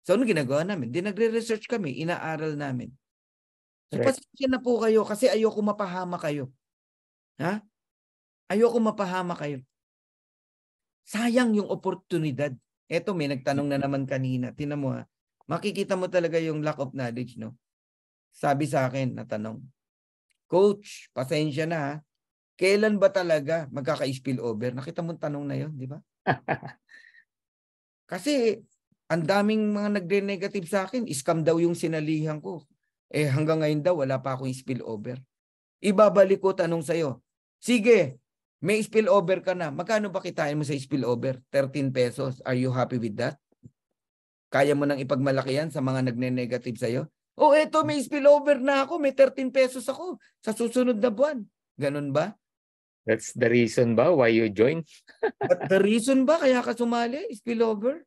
So, ano ginagawa namin? Di nagre-research kami, inaaral namin. So, pasensya na po kayo kasi ayoko mapahama kayo. Ha? Ayoko mapahama kayo. Sayang yung oportunidad. Eto, may nagtanong na naman kanina. Tingnan mo ha. Makikita mo talaga yung lack of knowledge, no? Sabi sa akin na tanong, Coach, pasensya na ha. Kailan ba talaga magkaka-spill over? Nakita mo tanong na yun, di ba? Kasi ang daming mga nagre-negative sa akin, scam daw yung sinalihan ko. Hanggang ngayon daw, wala pa akong spill over. Ibabalik ko tanong sa'yo. Sige, may spill over ka na. Magkano ba kitain mo sa spill over? 13 pesos. Are you happy with that? Kaya mo nang ipagmalaki yan sa mga nagne-negative sa'yo? Eto, may spill over na ako. May 13 pesos ako sa susunod na buwan. Ganun ba? That's the reason ba why you joined? But the reason ba kaya ka sumali, spillover?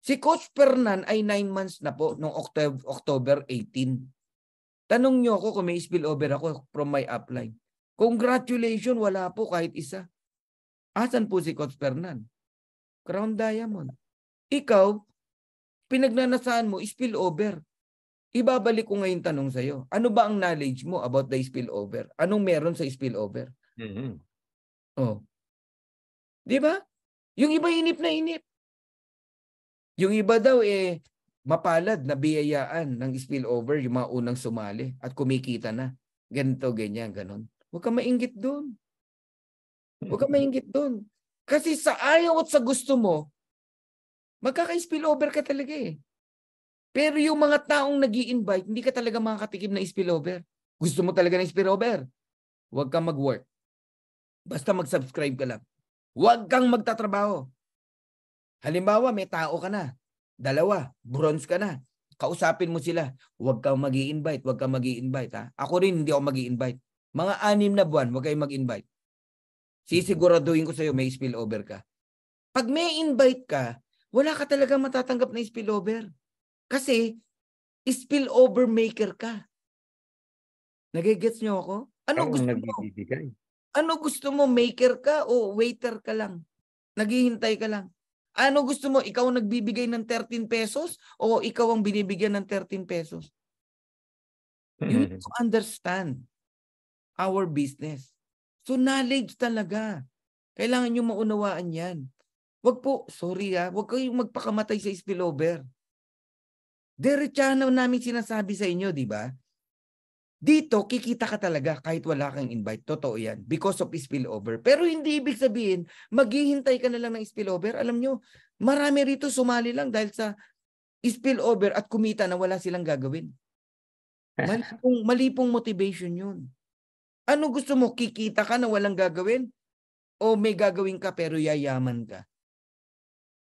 Si Coach Fernan ay 9 months na po noong October 18. Tanong nyo ako kung may spillover ako from my upline. Congratulations, wala po kahit isa. Asan po si Coach Fernan? Crown Diamond. Ikaw, pinagnanasaan mo, spillover. Ibabalik ko ngayon tanong sa'yo. Ano ba ang knowledge mo about the spillover? Anong meron sa spillover? Oh. Di ba? Yung iba inip na inip. Yung iba daw mapalad na biyayaan ng spillover yung mga unang sumali at kumikita na. Ganito, ganyan, ganon. Huwag ka mainggit doon. Huwag ka mainggit doon. Kasi sa ayaw at sa gusto mo, magkaka-spillover ka talaga eh. Pero yung mga taong nag-i-invite, hindi ka talaga makakatikim na spillover. Gusto mo talaga ng spillover? Huwag kang mag-work. Basta mag-subscribe ka lang. Huwag kang magtatrabaho. Halimbawa, may tao ka na. 2, bronze ka na. Kausapin mo sila. Huwag kang mag-i-invite. Huwag kang mag-i-invite. Ha? Ako rin hindi ako mag-i-invite. Mga 6 na buwan, huwag kayong mag-invite. Sisiguraduhin ko sa'yo may spillover ka. Pag may invite ka, wala ka talaga matatanggap na spillover. Kasi, spillover maker ka. Nagigets nyo ako? Ano gusto mo? Ano gusto mo? Maker ka o waiter ka lang? Naghihintay ka lang. Ano gusto mo? Ikaw ang nagbibigay ng 13 pesos o ikaw ang binibigyan ng 13 pesos? You need to understand our business. So knowledge talaga. Kailangan nyo maunawaan yan. Wag po, sorry wag kayong magpakamatay sa spillover. Diretsahan namin sinasabi sa inyo, di ba? Dito, kikita ka talaga kahit wala kang invite. Totoo yan. Because of spillover. Pero hindi ibig sabihin, maghihintay ka na lang ng spillover. Alam nyo, marami rito sumali lang dahil sa spillover at kumita na wala silang gagawin. Mali pong motivation yun. Ano gusto mo? Kikita ka na walang gagawin? O may gagawin ka pero yayaman ka?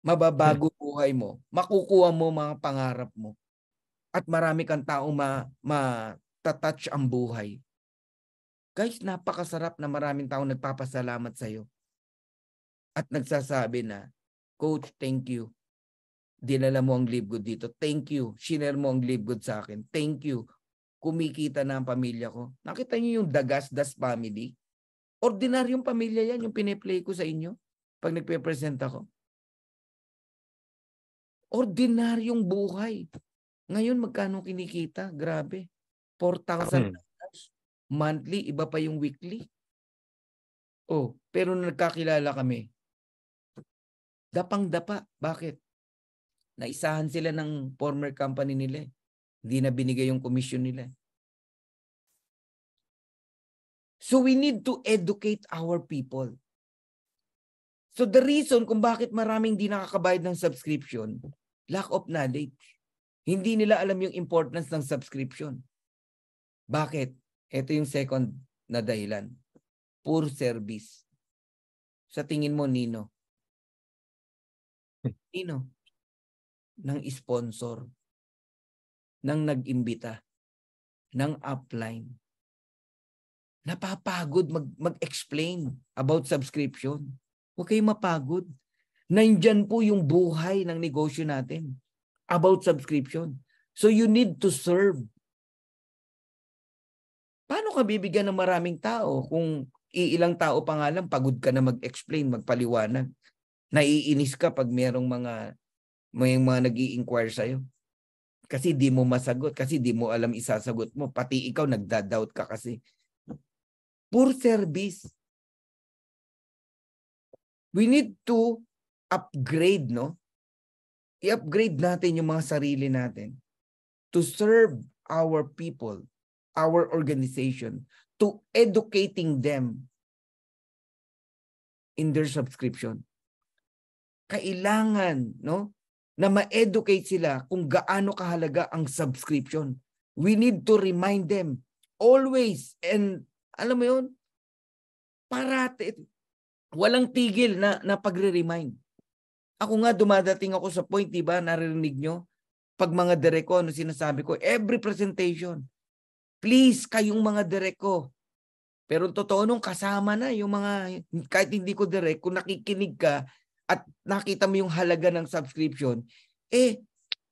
Mababago buhay mo. Makukuha mo mga pangarap mo. At marami kang taong touch ang buhay. Guys, napakasarap na maraming tao nagpapasalamat sa'yo. At nagsasabi na, Coach, thank you. Dinala mo ang Live Good dito. Thank you. Shiner mo ang Live Good sa akin. Thank you. Kumikita na ang pamilya ko. Nakita niyo yung Das family? Ordinaryong pamilya yan, yung piniplay ko sa inyo pag nagpe-present ako. Ordinaryong buhay. Ngayon, magkano kinikita? Grabe. 4,000 monthly, iba pa yung weekly. Oh, pero nagkakilala kami. Dapang-dapa. Bakit? Naisahan sila ng former company nila. Hindi na binigay yung commission nila. So we need to educate our people. So the reason kung bakit maraming di nakakabayad ng subscription, lack of knowledge. Hindi nila alam yung importance ng subscription. Bakit? Ito yung second na dahilan. Poor service. Sa tingin mo, Nino? Nino? Ng sponsor. Ng nag-imbita. Ng upline. Napapagod mag-explain about subscription. Huwag kayong mapagod. Nandyan po yung buhay ng negosyo natin about subscription. So you need to serve. Paano ka bibigyan ng maraming tao kung iilang tao pa nga lang, pagod ka na mag-explain, magpaliwanag. Naiinis ka pag may mga nag-i-inquire sa'yo. Kasi di mo masagot, kasi di mo alam isasagot mo. Pati ikaw nagda-doubt ka kasi. Poor service. We need to upgrade, no? I-upgrade natin yung mga sarili natin to serve our people, our organization, to educating them in their subscription. Kailangan, no, na ma-educate sila kung gaano kahalaga ang subscription. We need to remind them always, and alam mo yun, parati, walang tigil na pagre-remind. Ako nga dumadating ako sa point, diba, narinig nyo? Pag mga direko, ano sinasabi ko? Every presentation, please, kayong mga direko, Pero totoo nung kasama na yung mga, kahit hindi ko direct, kung nakikinig ka at nakita mo yung halaga ng subscription,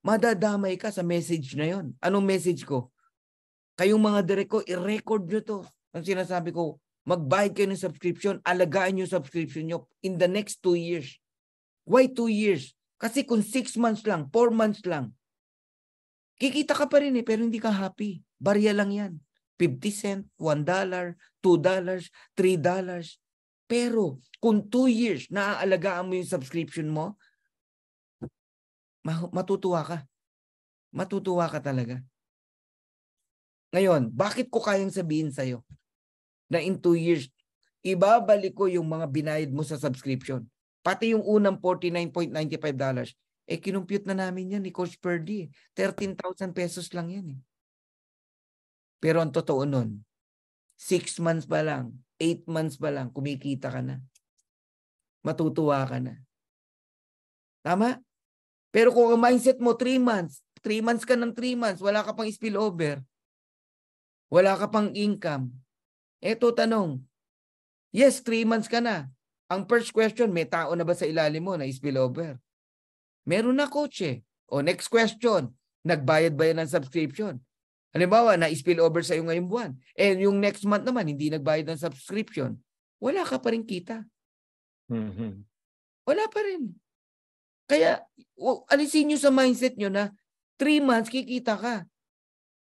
madadamay ka sa message na yon. Anong message ko? Kayong mga direct ko, i-record nyo to. Ang sinasabi ko, magbayad kayo ng subscription, alagaan yung subscription nyo in the next 2 years. Why 2 years? Kasi kung 6 months lang, 4 months lang, kikita ka pa rin pero hindi ka happy. Barya lang yan. 50 cent, $1, $2, $3. Pero kung 2 years naaalagaan mo yung subscription mo, matutuwa ka. Matutuwa ka talaga. Ngayon, bakit ko kayang sabihin sa'yo na in 2 years, ibabalik ko yung mga binayad mo sa subscription? Pati yung unang $49.95, kinumpute na namin yan ni Coach Purdy. 13,000 pesos lang yan. Pero ang totoo nun, 6 months pa lang, 8 months pa lang, kumikita ka na. Matutuwa ka na. Tama? Pero kung ang mindset mo 3 months, 3 months ka ng 3 months, wala ka pang spillover, wala ka pang income. Eto tanong, yes, 3 months ka na. Ang first question, may tao na ba sa ilalim mo na spillover? Meron na, coach O next question, nagbayad ba yan ng subscription? Halimbawa, na-spill over sa'yo ngayong buwan. And yung next month naman, hindi nagbayad ng subscription. Wala ka pa rin kita. Wala pa rin. Kaya, alisin nyo sa mindset nyo na 3 months kikita ka.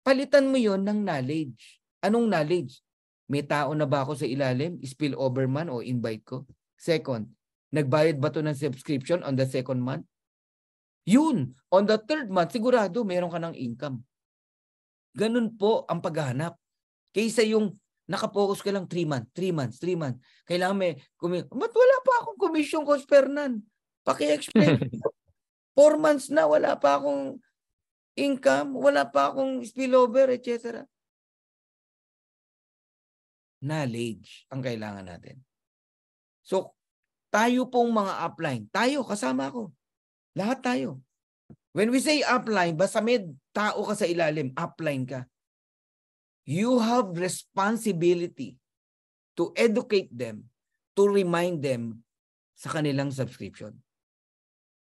Palitan mo yon ng knowledge. Anong knowledge? May tao na ba ako sa ilalim? Spill over man o invite ko? Second, nagbayad ba to ng subscription on the second month? Yun. On the third month, sigurado meron ka ng income. Ganun po ang paghahanap. Kaysa yung nakapokus ka lang 3 months, 3 months, 3 months. Kailangan may, ba't wala pa akong commission, Coach Fernan? Paki-explain. 4 months na, wala pa akong income, wala pa akong spillover, etc. Knowledge ang kailangan natin. So, tayo pong mga upline, tayo, kasama ko. Lahat tayo. When we say upline, basta may tao ka sa ilalim, upline ka. You have responsibility to educate them, to remind them sa kanilang subscription.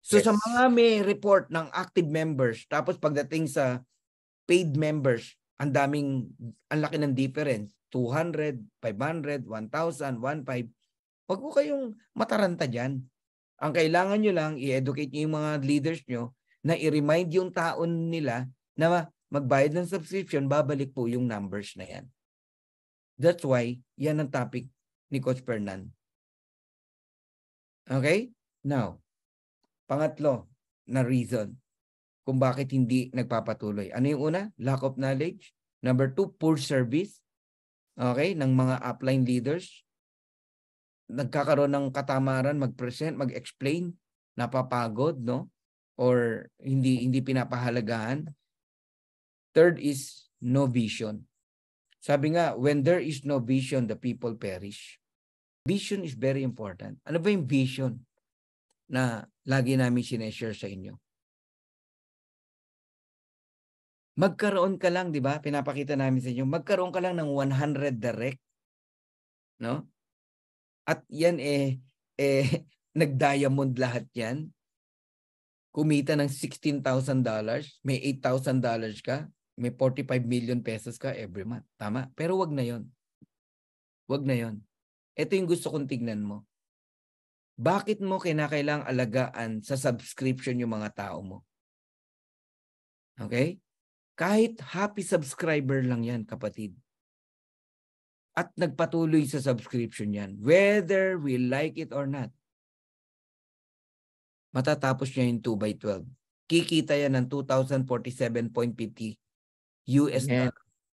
So Yes. sa mga may report ng active members, tapos pagdating sa paid members, ang laki ng difference. 200, 500, 1,000, 1,500. Huwag ko kayong mataranta dyan. Ang kailangan nyo lang, i-educate nyo yung mga leaders nyo na i-remind yung taon nila na magbayad ng subscription, babalik po yung numbers na yan. That's why, yan ang topic ni Coach Fernan. Okay? Now, pangatlo na reason kung bakit hindi nagpapatuloy. Ano yung una? Lack of knowledge. Number 2, poor service. Okay? Ng mga upline leaders. Nagkakaroon ng katamaran, mag-present, mag-explain, napapagod, no? Or hindi pinapahalagahan. Third is no vision. Sabi nga, when there is no vision, the people perish. Vision is very important. Ano ba yung vision na lagi namin sineshare sa inyo? Magkaroon ka lang, di ba? Pinapakita namin sa inyo, magkaroon ka lang ng 100 direct. No? At yan nag-diamond lahat yan. Kumita ng $16,000, may $8,000 ka, may 45 million pesos ka every month. Tama? Pero wag na yon. Wag na yon. Ito yung gusto kong tignan mo. Bakit mo kinakailangang alagaan sa subscription yung mga tao mo? Okay? Kahit happy subscriber lang yan, kapatid. At nagpatuloy sa subscription yan, whether we like it or not. Matatapos niya yung 2/12. Kikita yan ng $2,047.50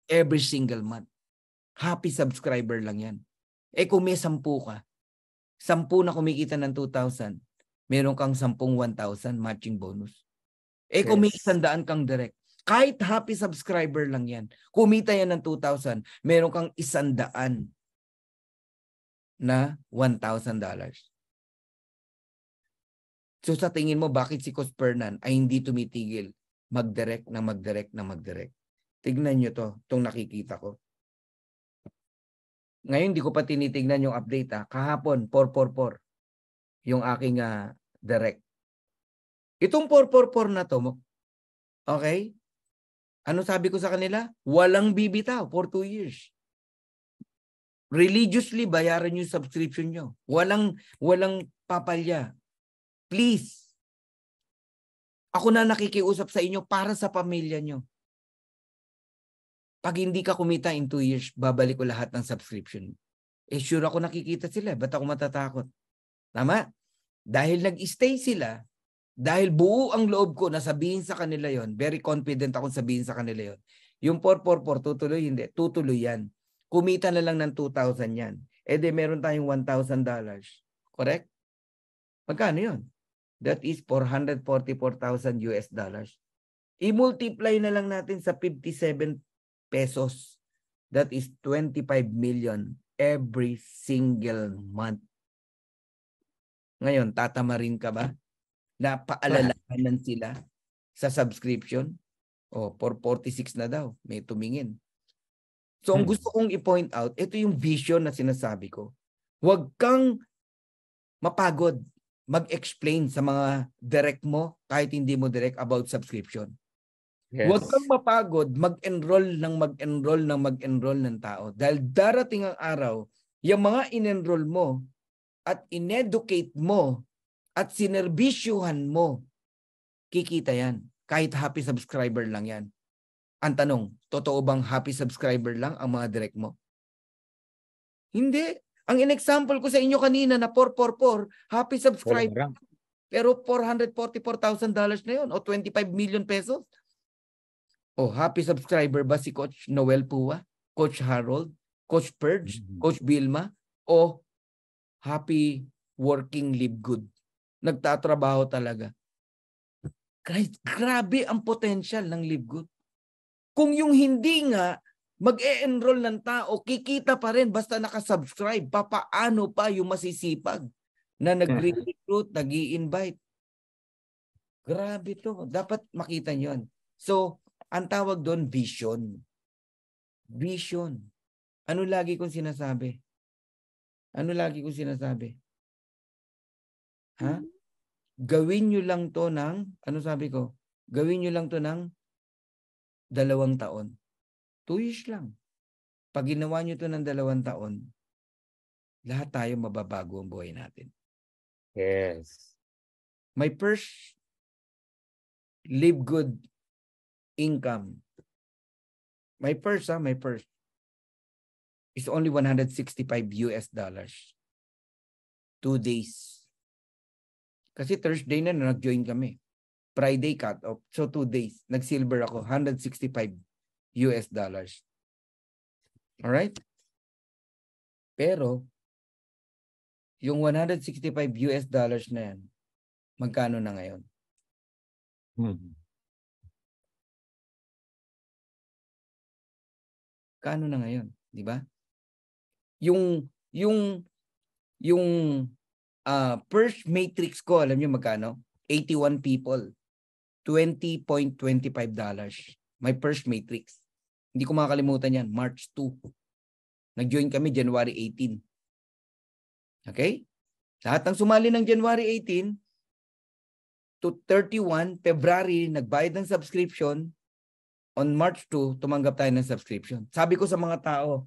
every single month. Happy subscriber lang yan. Kung may 10 ka, 10 na kumikita ng 2,000, meron kang 10 1,000 matching bonus. Kung may 100 kang direct, kahit happy subscriber lang yan, kumita yan ng 2,000, meron kang 100 na $1,000. So sa tingin mo, bakit si Coach Fernan ay hindi tumitigil mag-direct na mag-direct na mag-direct? Tignan nyo to, itong nakikita ko. Ngayon, di ko pa tinitingnan yung update. Kahapon, 444 yung aking direct. Itong 444 na to, okay? Ano sabi ko sa kanila? Walang bibitaw for 2 years. Religiously, bayaran yung subscription nyo. Walang papalya. Please. Ako na nakikiusap sa inyo para sa pamilya nyo. Pag hindi ka kumita in 2 years, babalik ko lahat ng subscription. Sure ako nakikita sila. Ba't ako matatakot? Tama? Dahil nag-stay sila, dahil buo ang loob ko na sabihin sa kanila yon, very confident akong sabihin sa kanila yon. Yung 444, tutuloy? Hindi. Tutuloy yan. Kumita na lang ng 2,000 yan. De meron tayong $1,000. Correct? Magkano yun? That is 444,000 US dollars. I-multiply na lang natin sa 57 pesos. That is 25 million every single month. Ngayon, tatamarin ka ba? Na paalalahanan sila sa subscription? O, 446 na daw. May tumingin. So, ang gusto kong i-point out, ito yung vision na sinasabi ko. Huwag kang mapagod mag-explain sa mga direct mo kahit hindi mo direct about subscription. Yes. Huwag kang mapagod mag-enroll ng tao. Dahil darating ang araw, yung mga in-enroll mo at in-educate mo at sinerbisyuhan mo, kikita yan. Kahit happy subscriber lang yan. Ang tanong, totoo bang happy subscriber lang ang mga direct mo? Hindi. Ang in-example ko sa inyo kanina na 444, happy subscriber. Pero $444,000 na yun o 25 million pesos. O happy subscriber ba si Coach Noel Pua, Coach Harold, Coach Purge, Coach Bilma, o happy working live good? Nagtatrabaho talaga. Grabe ang potential ng live good. Kung yung hindi nga mag-e-enroll ng tao, kikita pa rin basta nakasubscribe. Papaano pa yung masisipag na nag-recruit, nag-i-invite? Grabe to. Dapat makita nyo yan. So, ang tawag doon, vision. Vision. Ano lagi kong sinasabi? Ha? Gawin nyo lang to ng, ano sabi ko? Gawin nyo lang to ng 2 taon. 2 years lang. Pag ginawa nyo to ng 2 taon, lahat tayo mababago ang buhay natin. Yes. My first live good income. My first is only 165 US dollars. 2 days. Kasi Thursday na nag-join kami. Friday cut off. So 2 days. Nag-silver ako. 165 US dollars. Alright? Pero, yung 165 US dollars na yan, magkano na ngayon? Kano na ngayon? Di ba? Yung first matrix ko, alam niyo magkano? 81 people. $20.25. My first matrix. Hindi ko makakalimutan yan. March 2. Nag-join kami January 18. Okay? Lahat ng sumali ng January 18 to 31, February, nagbayad ng subscription. On March 2, tumanggap tayo ng subscription. Sabi ko sa mga tao,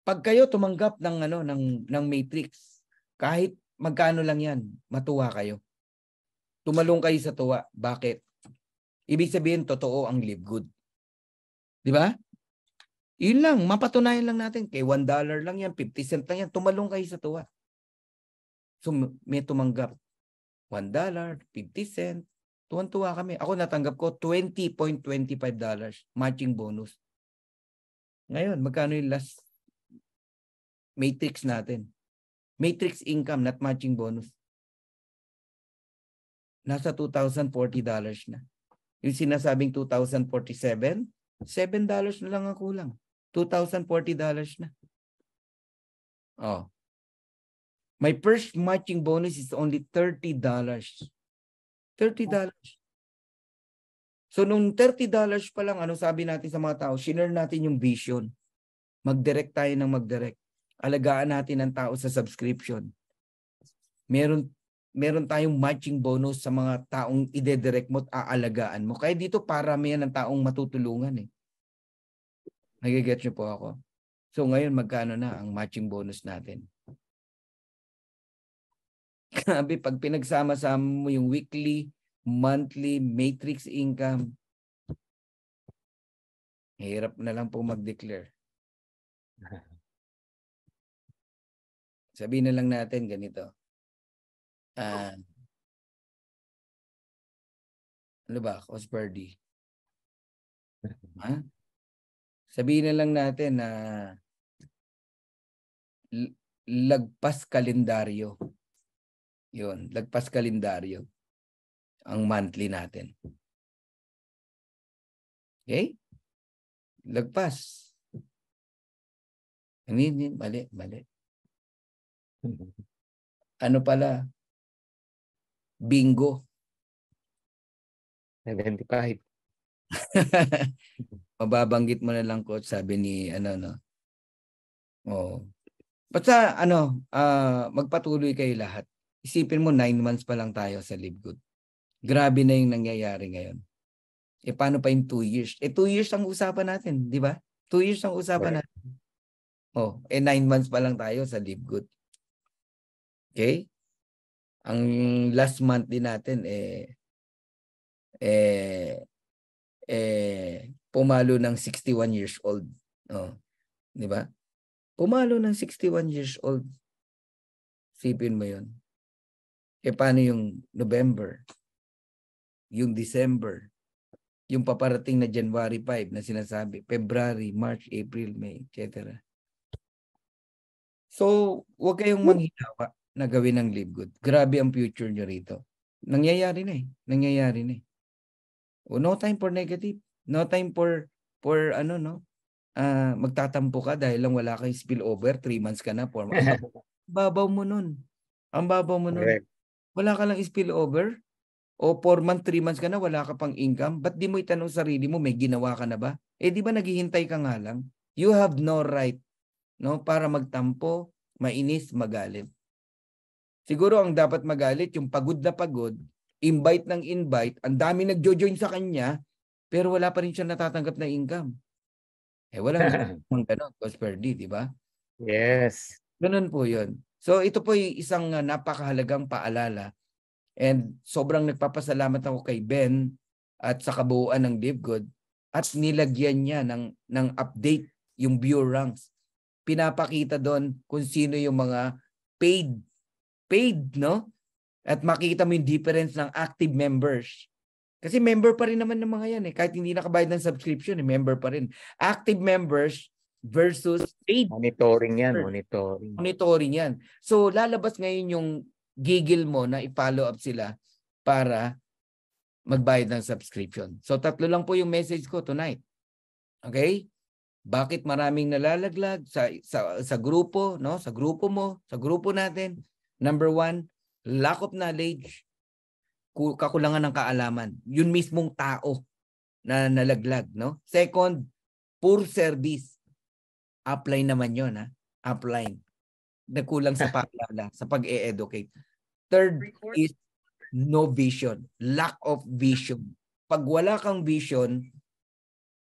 pag kayo tumanggap ng matrix, kahit magkano lang yan, matuwa kayo. Tumalong kayo sa tuwa. Bakit? Ibig sabihin, totoo ang live good. Di ba? Yun lang, mapatunayan lang natin. Kay $1 lang yan, 50 cent lang yan, tumalong kayo sa tuwa. So, may tumanggap. $1, 50 cent. Tuwan-tuwa kami. Ako natanggap ko $20.25 matching bonus. Ngayon, magkano yung last matrix natin? Matrix income, not matching bonus. Nasa $2,040 na. Yung sinasabing 2,047, $7 na lang ang kulang. $2,040 na. Oh. My first matching bonus is only $30. $30. So, nung $30 pa lang, ano sabi natin sa mga tao? Shinare natin yung vision. Mag-direct tayo ng mag-direct. Alagaan natin ang tao sa subscription. Meron tayong matching bonus sa mga taong ide-direct mo at aalagaan mo. Kaya dito paramihan ng taong matutulungan eh. Nagigets niyo po ako. So ngayon magkano na ang matching bonus natin? Grabe, pag pinagsama-sama mo yung weekly, monthly, matrix income, hirap na lang po mag-declare. Sabihin na lang natin ganito. Ano ba? Cost per D. Ha? Sabihin na lang natin na lagpas kalendaryo. Yun, lagpas kalendaryo ang monthly natin. Okay? Lagpas. Mali. Ano pala? Bingo. 75. Mababanggit mo na lang, coach, sabi ni no. Oh. Basta magpatuloy kayo lahat. Isipin mo 9 months pa lang tayo sa Live Good. Grabe na yung nangyayari ngayon. Paano pa yung 2 years? 2 years ang usapan natin, di ba? 2 years ang usapan natin. 9 months pa lang tayo sa Live Good. Okay? Ang last month din natin pumalo ng 61 years old. Di ba? Pumalo ng 61 years old. Sipin mo yun. Paano yung November? Yung December? Yung paparating na January 5 na sinasabi? February, March, April, May, etc. So, huwag kayong manghinawa na gawin ng Live Good. Grabe ang future nyo rito. Nangyayari na eh. No time for negative. No time for magtatampo ka dahil lang wala kang spillover, 3 months ka na, 4 months. Babaw mo nun. Ang babaw mo nun. Wala ka lang spillover o 4 months, 3 months ka na, wala ka pang income. Ba't di mo itanong sarili mo, may ginawa ka na ba? Di ba naghihintay ka nga lang? You have no right para magtampo, mainis, magalit. Siguro ang dapat magalit, yung pagod na pagod, invite ng invite, ang dami nagjo-join sa kanya, pero wala pa rin siya natatanggap na income. Walang gano'n, cost per D, di ba? Yes. Ganun po yun. So ito po yung isang napakahalagang paalala. And sobrang nagpapasalamat ako kay Ben at sa kabuuan ng Live Good at nilagyan niya ng update yung view ranks. Pinapakita doon kung sino yung mga paid, no? At makita mo yung difference ng active members. Kasi member pa rin naman ng mga yan eh. Kahit hindi nakabayad ng subscription, member pa rin. Active members versus paid. Monitoring yan, monitoring yan. So lalabas ngayon yung gigil mo na i-follow up sila para magbayad ng subscription. So 3 lang po yung message ko tonight. Okay? Bakit maraming nalalaglag sa grupo, no? Sa grupo mo, sa grupo natin. Number 1, lack of knowledge, kakulangan ng kaalaman. Yun mismong tao na nalaglag, no? Second, poor service. Upline naman yun, ha? Upline. Nagkulang sa paalala, sa pag-e-educate. Third is no vision. Lack of vision. Pag wala kang vision,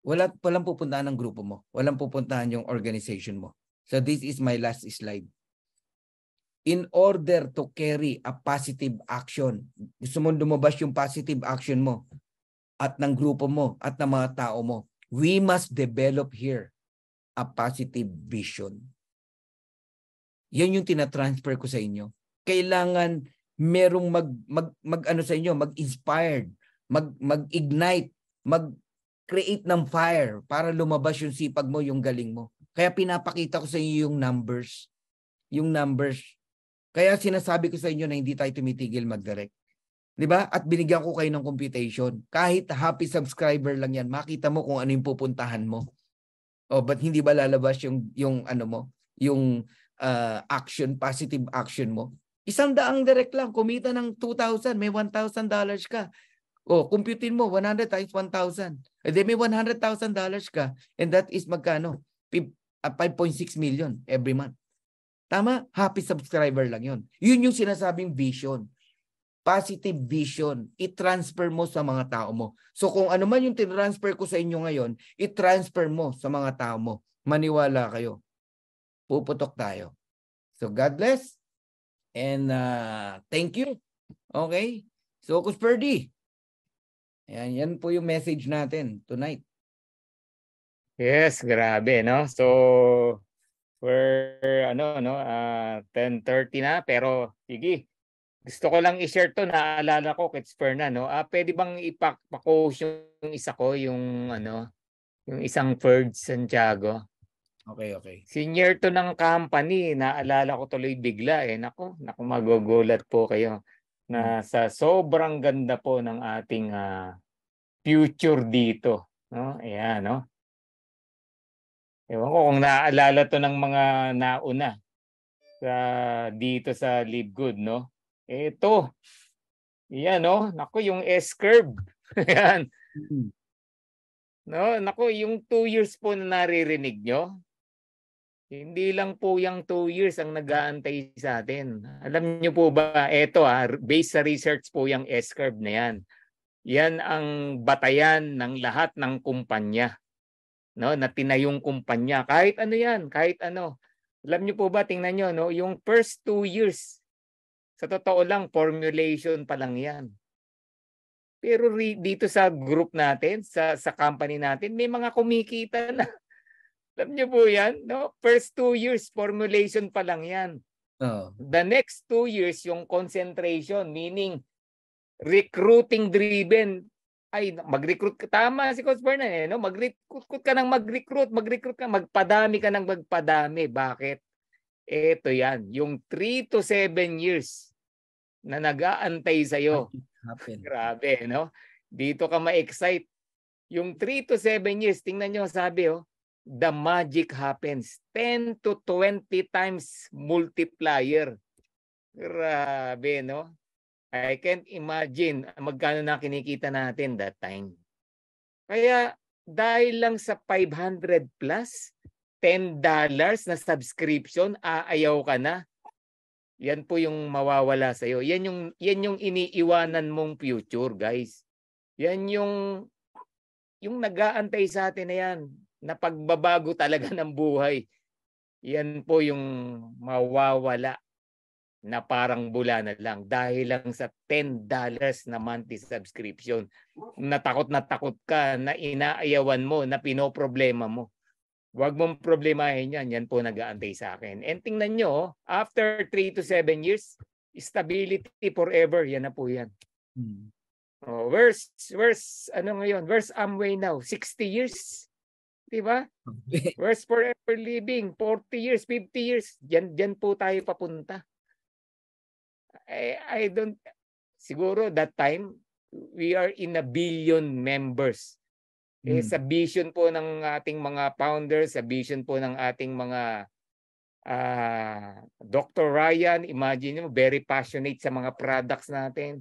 walang pupuntahan ng grupo mo. Walang pupuntahan yung organization mo. So this is my last slide. In order to carry a positive action, gusto mo lumabas yung positive action mo at ng grupo mo at ng mga tao mo, we must develop here a positive vision. Yan yung tinatransfer ko sa inyo. Kailangan merong mag-ano sa inyo, mag-inspired, mag-ignite, mag-create ng fire para lumabas yung sipag mo, yung galing mo. Kaya pinapakita ko sa inyo yung numbers. Yung numbers. Kaya sinasabi ko sa inyo na hindi tayo tumitigil mag-direct. 'Di ba? At binigyan ko kayo ng computation. Kahit happy subscriber lang yan, makita mo kung ano yung pupuntahan mo. But hindi ba lalabas yung ano mo, yung action, positive action mo? 100 direct lang, kumita ng 2,000, may $1,000 ka. Computein mo, 100 times 1,000. May $100,000 ka. And that is magkano? 5.6 million every month. Tama? Happy subscriber lang yun. Yun yung sinasabing vision. Positive vision. I-transfer mo sa mga tao mo. So kung ano man yung tinransfer ko sa inyo ngayon, i-transfer mo sa mga tao mo. Maniwala kayo. Puputok tayo. So God bless. And thank you. Okay? So Kusperdi. Ayan, yan po yung message natin tonight. Yes, grabe, no? So, we're, 10:30 na, pero sige. Gusto ko lang i-share to, naalala ko, Kits Fernan, no? Pwede bang ipak-post yung isa ko, yung, yung isang Ferd Santiago? Okay. Senior to ng company, naalala ko tuloy bigla eh. Naku, magugulat po kayo na sa sobrang ganda po ng ating future dito, no? Ayan, no? Ewan ko kung naaalala to ng mga nauna dito sa Live Good, no? Ito. Yan, no? Naku, yung S-curve. Yan. No, naku, yung 2 years po na naririnig nyo, hindi lang po yung 2 years ang nag-aantay sa atin. Alam nyo po ba, eto based sa research po yung S-curve na yan. Yan ang batayan ng lahat ng kumpanya. No, na tinayong kumpanya. Kahit ano yan, kahit ano. Alam nyo po ba, tingnan nyo, no, yung first 2 years, sa totoo lang, formulation pa lang yan. Pero dito sa group natin, sa company natin, may mga kumikita na. Alam niyo po yan? No? First 2 years, formulation pa lang yan. The next 2 years, yung concentration, meaning recruiting driven. Ay, mag-recruit ka. Tama si Coach Fernan, eh, no? Mag-recruit ka ng mag-recruit ka, magpadami ka ng magpadami. Bakit? Ito yan, yung 3 to 7 years na nag-aantay sa'yo. Grabe, no? Dito ka ma-excite. Yung 3 to 7 years, tingnan nyo, sabi, the magic happens. 10 to 20 times multiplier. Grabe, no? I can't imagine magkano na kinikita natin that time. Kaya dahil lang sa 500 plus, $10 na subscription, aayaw ka na. Yan po yung mawawala sa iyo. Yan yung iniiwanan mong future, guys. Yan yung nag-aantay sa atin na yan, na pagbabago talaga ng buhay. Yan po yung mawawala na parang bula na lang dahil lang sa $10 na monthly subscription. Natakot ka, na inaayawan mo, na pinoproblema mo. Huwag mong problemahin yan. Yan po nag-aantay sa akin. And tingnan nyo, after 3 to 7 years, stability forever. Yan na po yan. Where's Amway now? 60 years? Diba? Where's Forever Living? 40 years, 50 years. Diyan po tayo papunta. I don't, siguro that time, we are in a billion members. Sa vision po ng ating mga founders, sa vision po ng ating mga Dr. Ryan, imagine mo, very passionate sa mga products natin.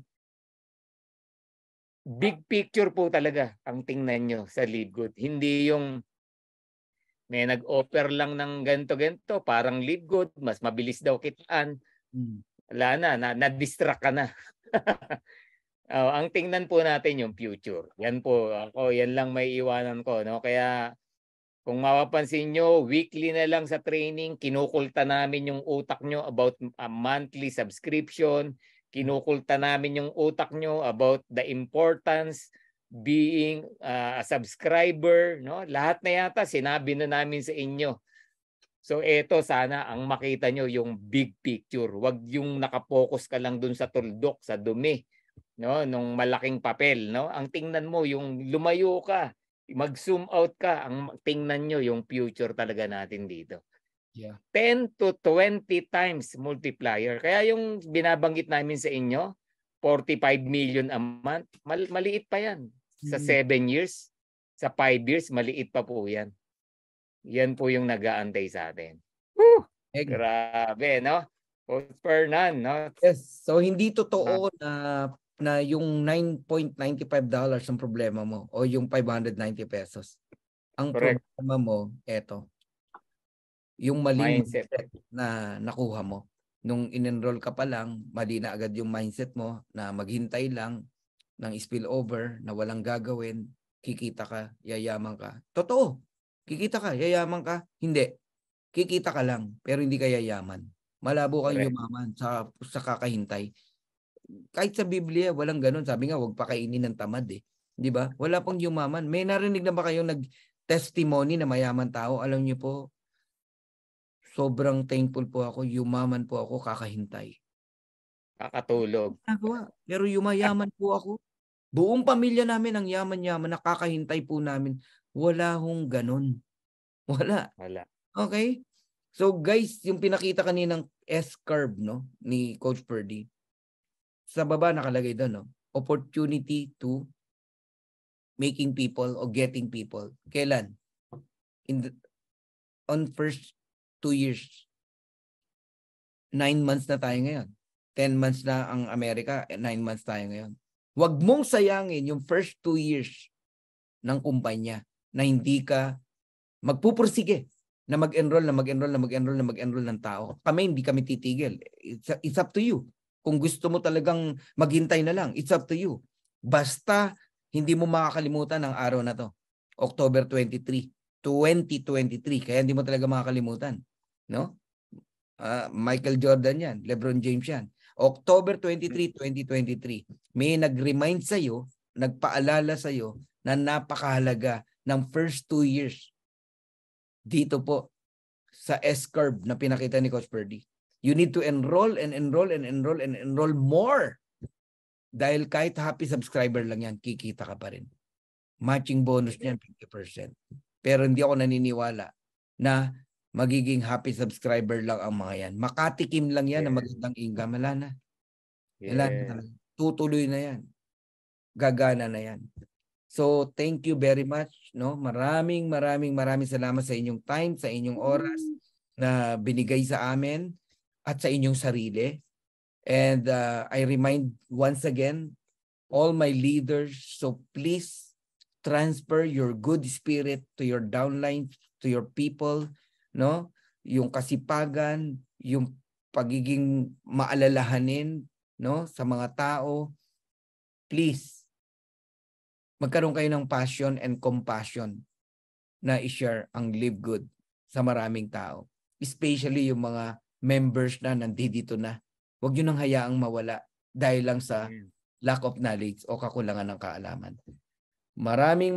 Big picture po talaga ang tingnan nyo sa Live Good. Hindi yung may nag-offer lang ng ganito-ganito, parang Live Good, mas mabilis daw kitaan. Wala na-distract ka na. Ang tingnan po natin yung future. Yan po, yan lang may iwanan ko. No? Kaya kung mapapansin nyo, weekly na lang sa training, kinukulta namin yung utak nyo about a monthly subscription. Kinukulta namin yung utak nyo about the importance being a subscriber. No? Lahat na yata sinabi na namin sa inyo. So eto, sana ang makita nyo yung big picture. Huwag yung nakapokus ka lang dun sa tuldok, sa dumi, no, nung malaking papel, no? Ang tingnan mo yung lumayo ka, mag-zoom out ka, ang tingnan nyo yung future talaga natin dito. 10 to 20 times multiplier. Kaya yung binabanggit namin sa inyo, 45 million a month, maliit pa yan. Sa 7 years, sa 5 years, maliit pa po yan. Yan po yung nag-aantay sa atin. Grabe, no? Coach Fernan, no? Yes. So hindi totoo na yung $9.95 ang problema mo o yung 590 pesos. Ang problema mo, eto. yung maling Mindset. mindset na nakuha mo. Nung in-enroll ka pa lang, mali na agad yung mindset mo na maghintay lang ng spillover na walang gagawin, kikita ka, yayaman ka. Totoo, kikita ka, yayaman ka. Hindi, kikita ka lang, pero hindi ka yayaman. Malabo kang Correct. yumaman sa kakahintay. Kahit sa Biblia, walang ganun. Sabi nga, huwag pakainin ng tamad eh. Di ba? Wala pong yumaman. May narinig na ba kayong nag-testimony na mayaman tao? Alam niyo po, sobrang thankful po ako. Yumaman po ako kakahintay. Kakatulog. Pero yumayaman po ako. Buong pamilya namin ang yaman-yaman, nakakahintay po namin. Wala hong ganun. Wala. Wala. Okay? So guys, yung pinakita kaninang S-curve no, ni Coach Purdy, sa baba nakalagay doon, no? Opportunity to making people or getting people. Kailan? On first 2 years. 9 months na tayo ngayon. 10 months na ang Amerika, 9 months tayo ngayon. Huwag mong sayangin yung first 2 years ng kumpanya na hindi ka magpupursige na mag-enroll ng tao. Kami hindi kami titigil. It's up to you. Kung gusto mo talagang maghintay na lang, it's up to you. Basta hindi mo makakalimutan ang araw na to. October 23, 2023. Kaya hindi mo talaga makakalimutan. No? Michael Jordan yan. LeBron James yan. October 23, 2023. May nag-remind sa'yo, nagpaalala sa'yo na napakahalaga ng first 2 years dito po sa S-curve na pinakita ni Coach Purdy. You need to enroll more. Dahil kahit happy subscriber lang yan, kikita ka pa rin. Matching bonus niyan, 50%. Pero hindi ako naniniwala na magiging happy subscriber lang ang mga yan. Makatikim lang yan ng magandang income. Wala na. Wala na talaga. Tutuloy na yan. Gagana na yan. So, thank you very much. No? Maraming salamat sa inyong time, sa inyong oras na binigay sa amin at sa inyong sarili. And I remind once again, all my leaders, so please transfer your good spirit to your downline, to your people, no? Yung kasipagan, yung pagiging maalalahanin, no, sa mga tao. Please magkaroon kayo ng passion and compassion na i-share ang Live Good sa maraming tao. Especially yung mga members na nandito na. Huwag nyo nang hayaang mawala dahil lang sa lack of knowledge o kakulangan ng kaalaman. Maraming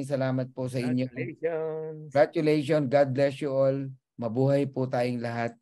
salamat po sa inyo. Congratulations. Congratulations. God bless you all. Mabuhay po tayong lahat.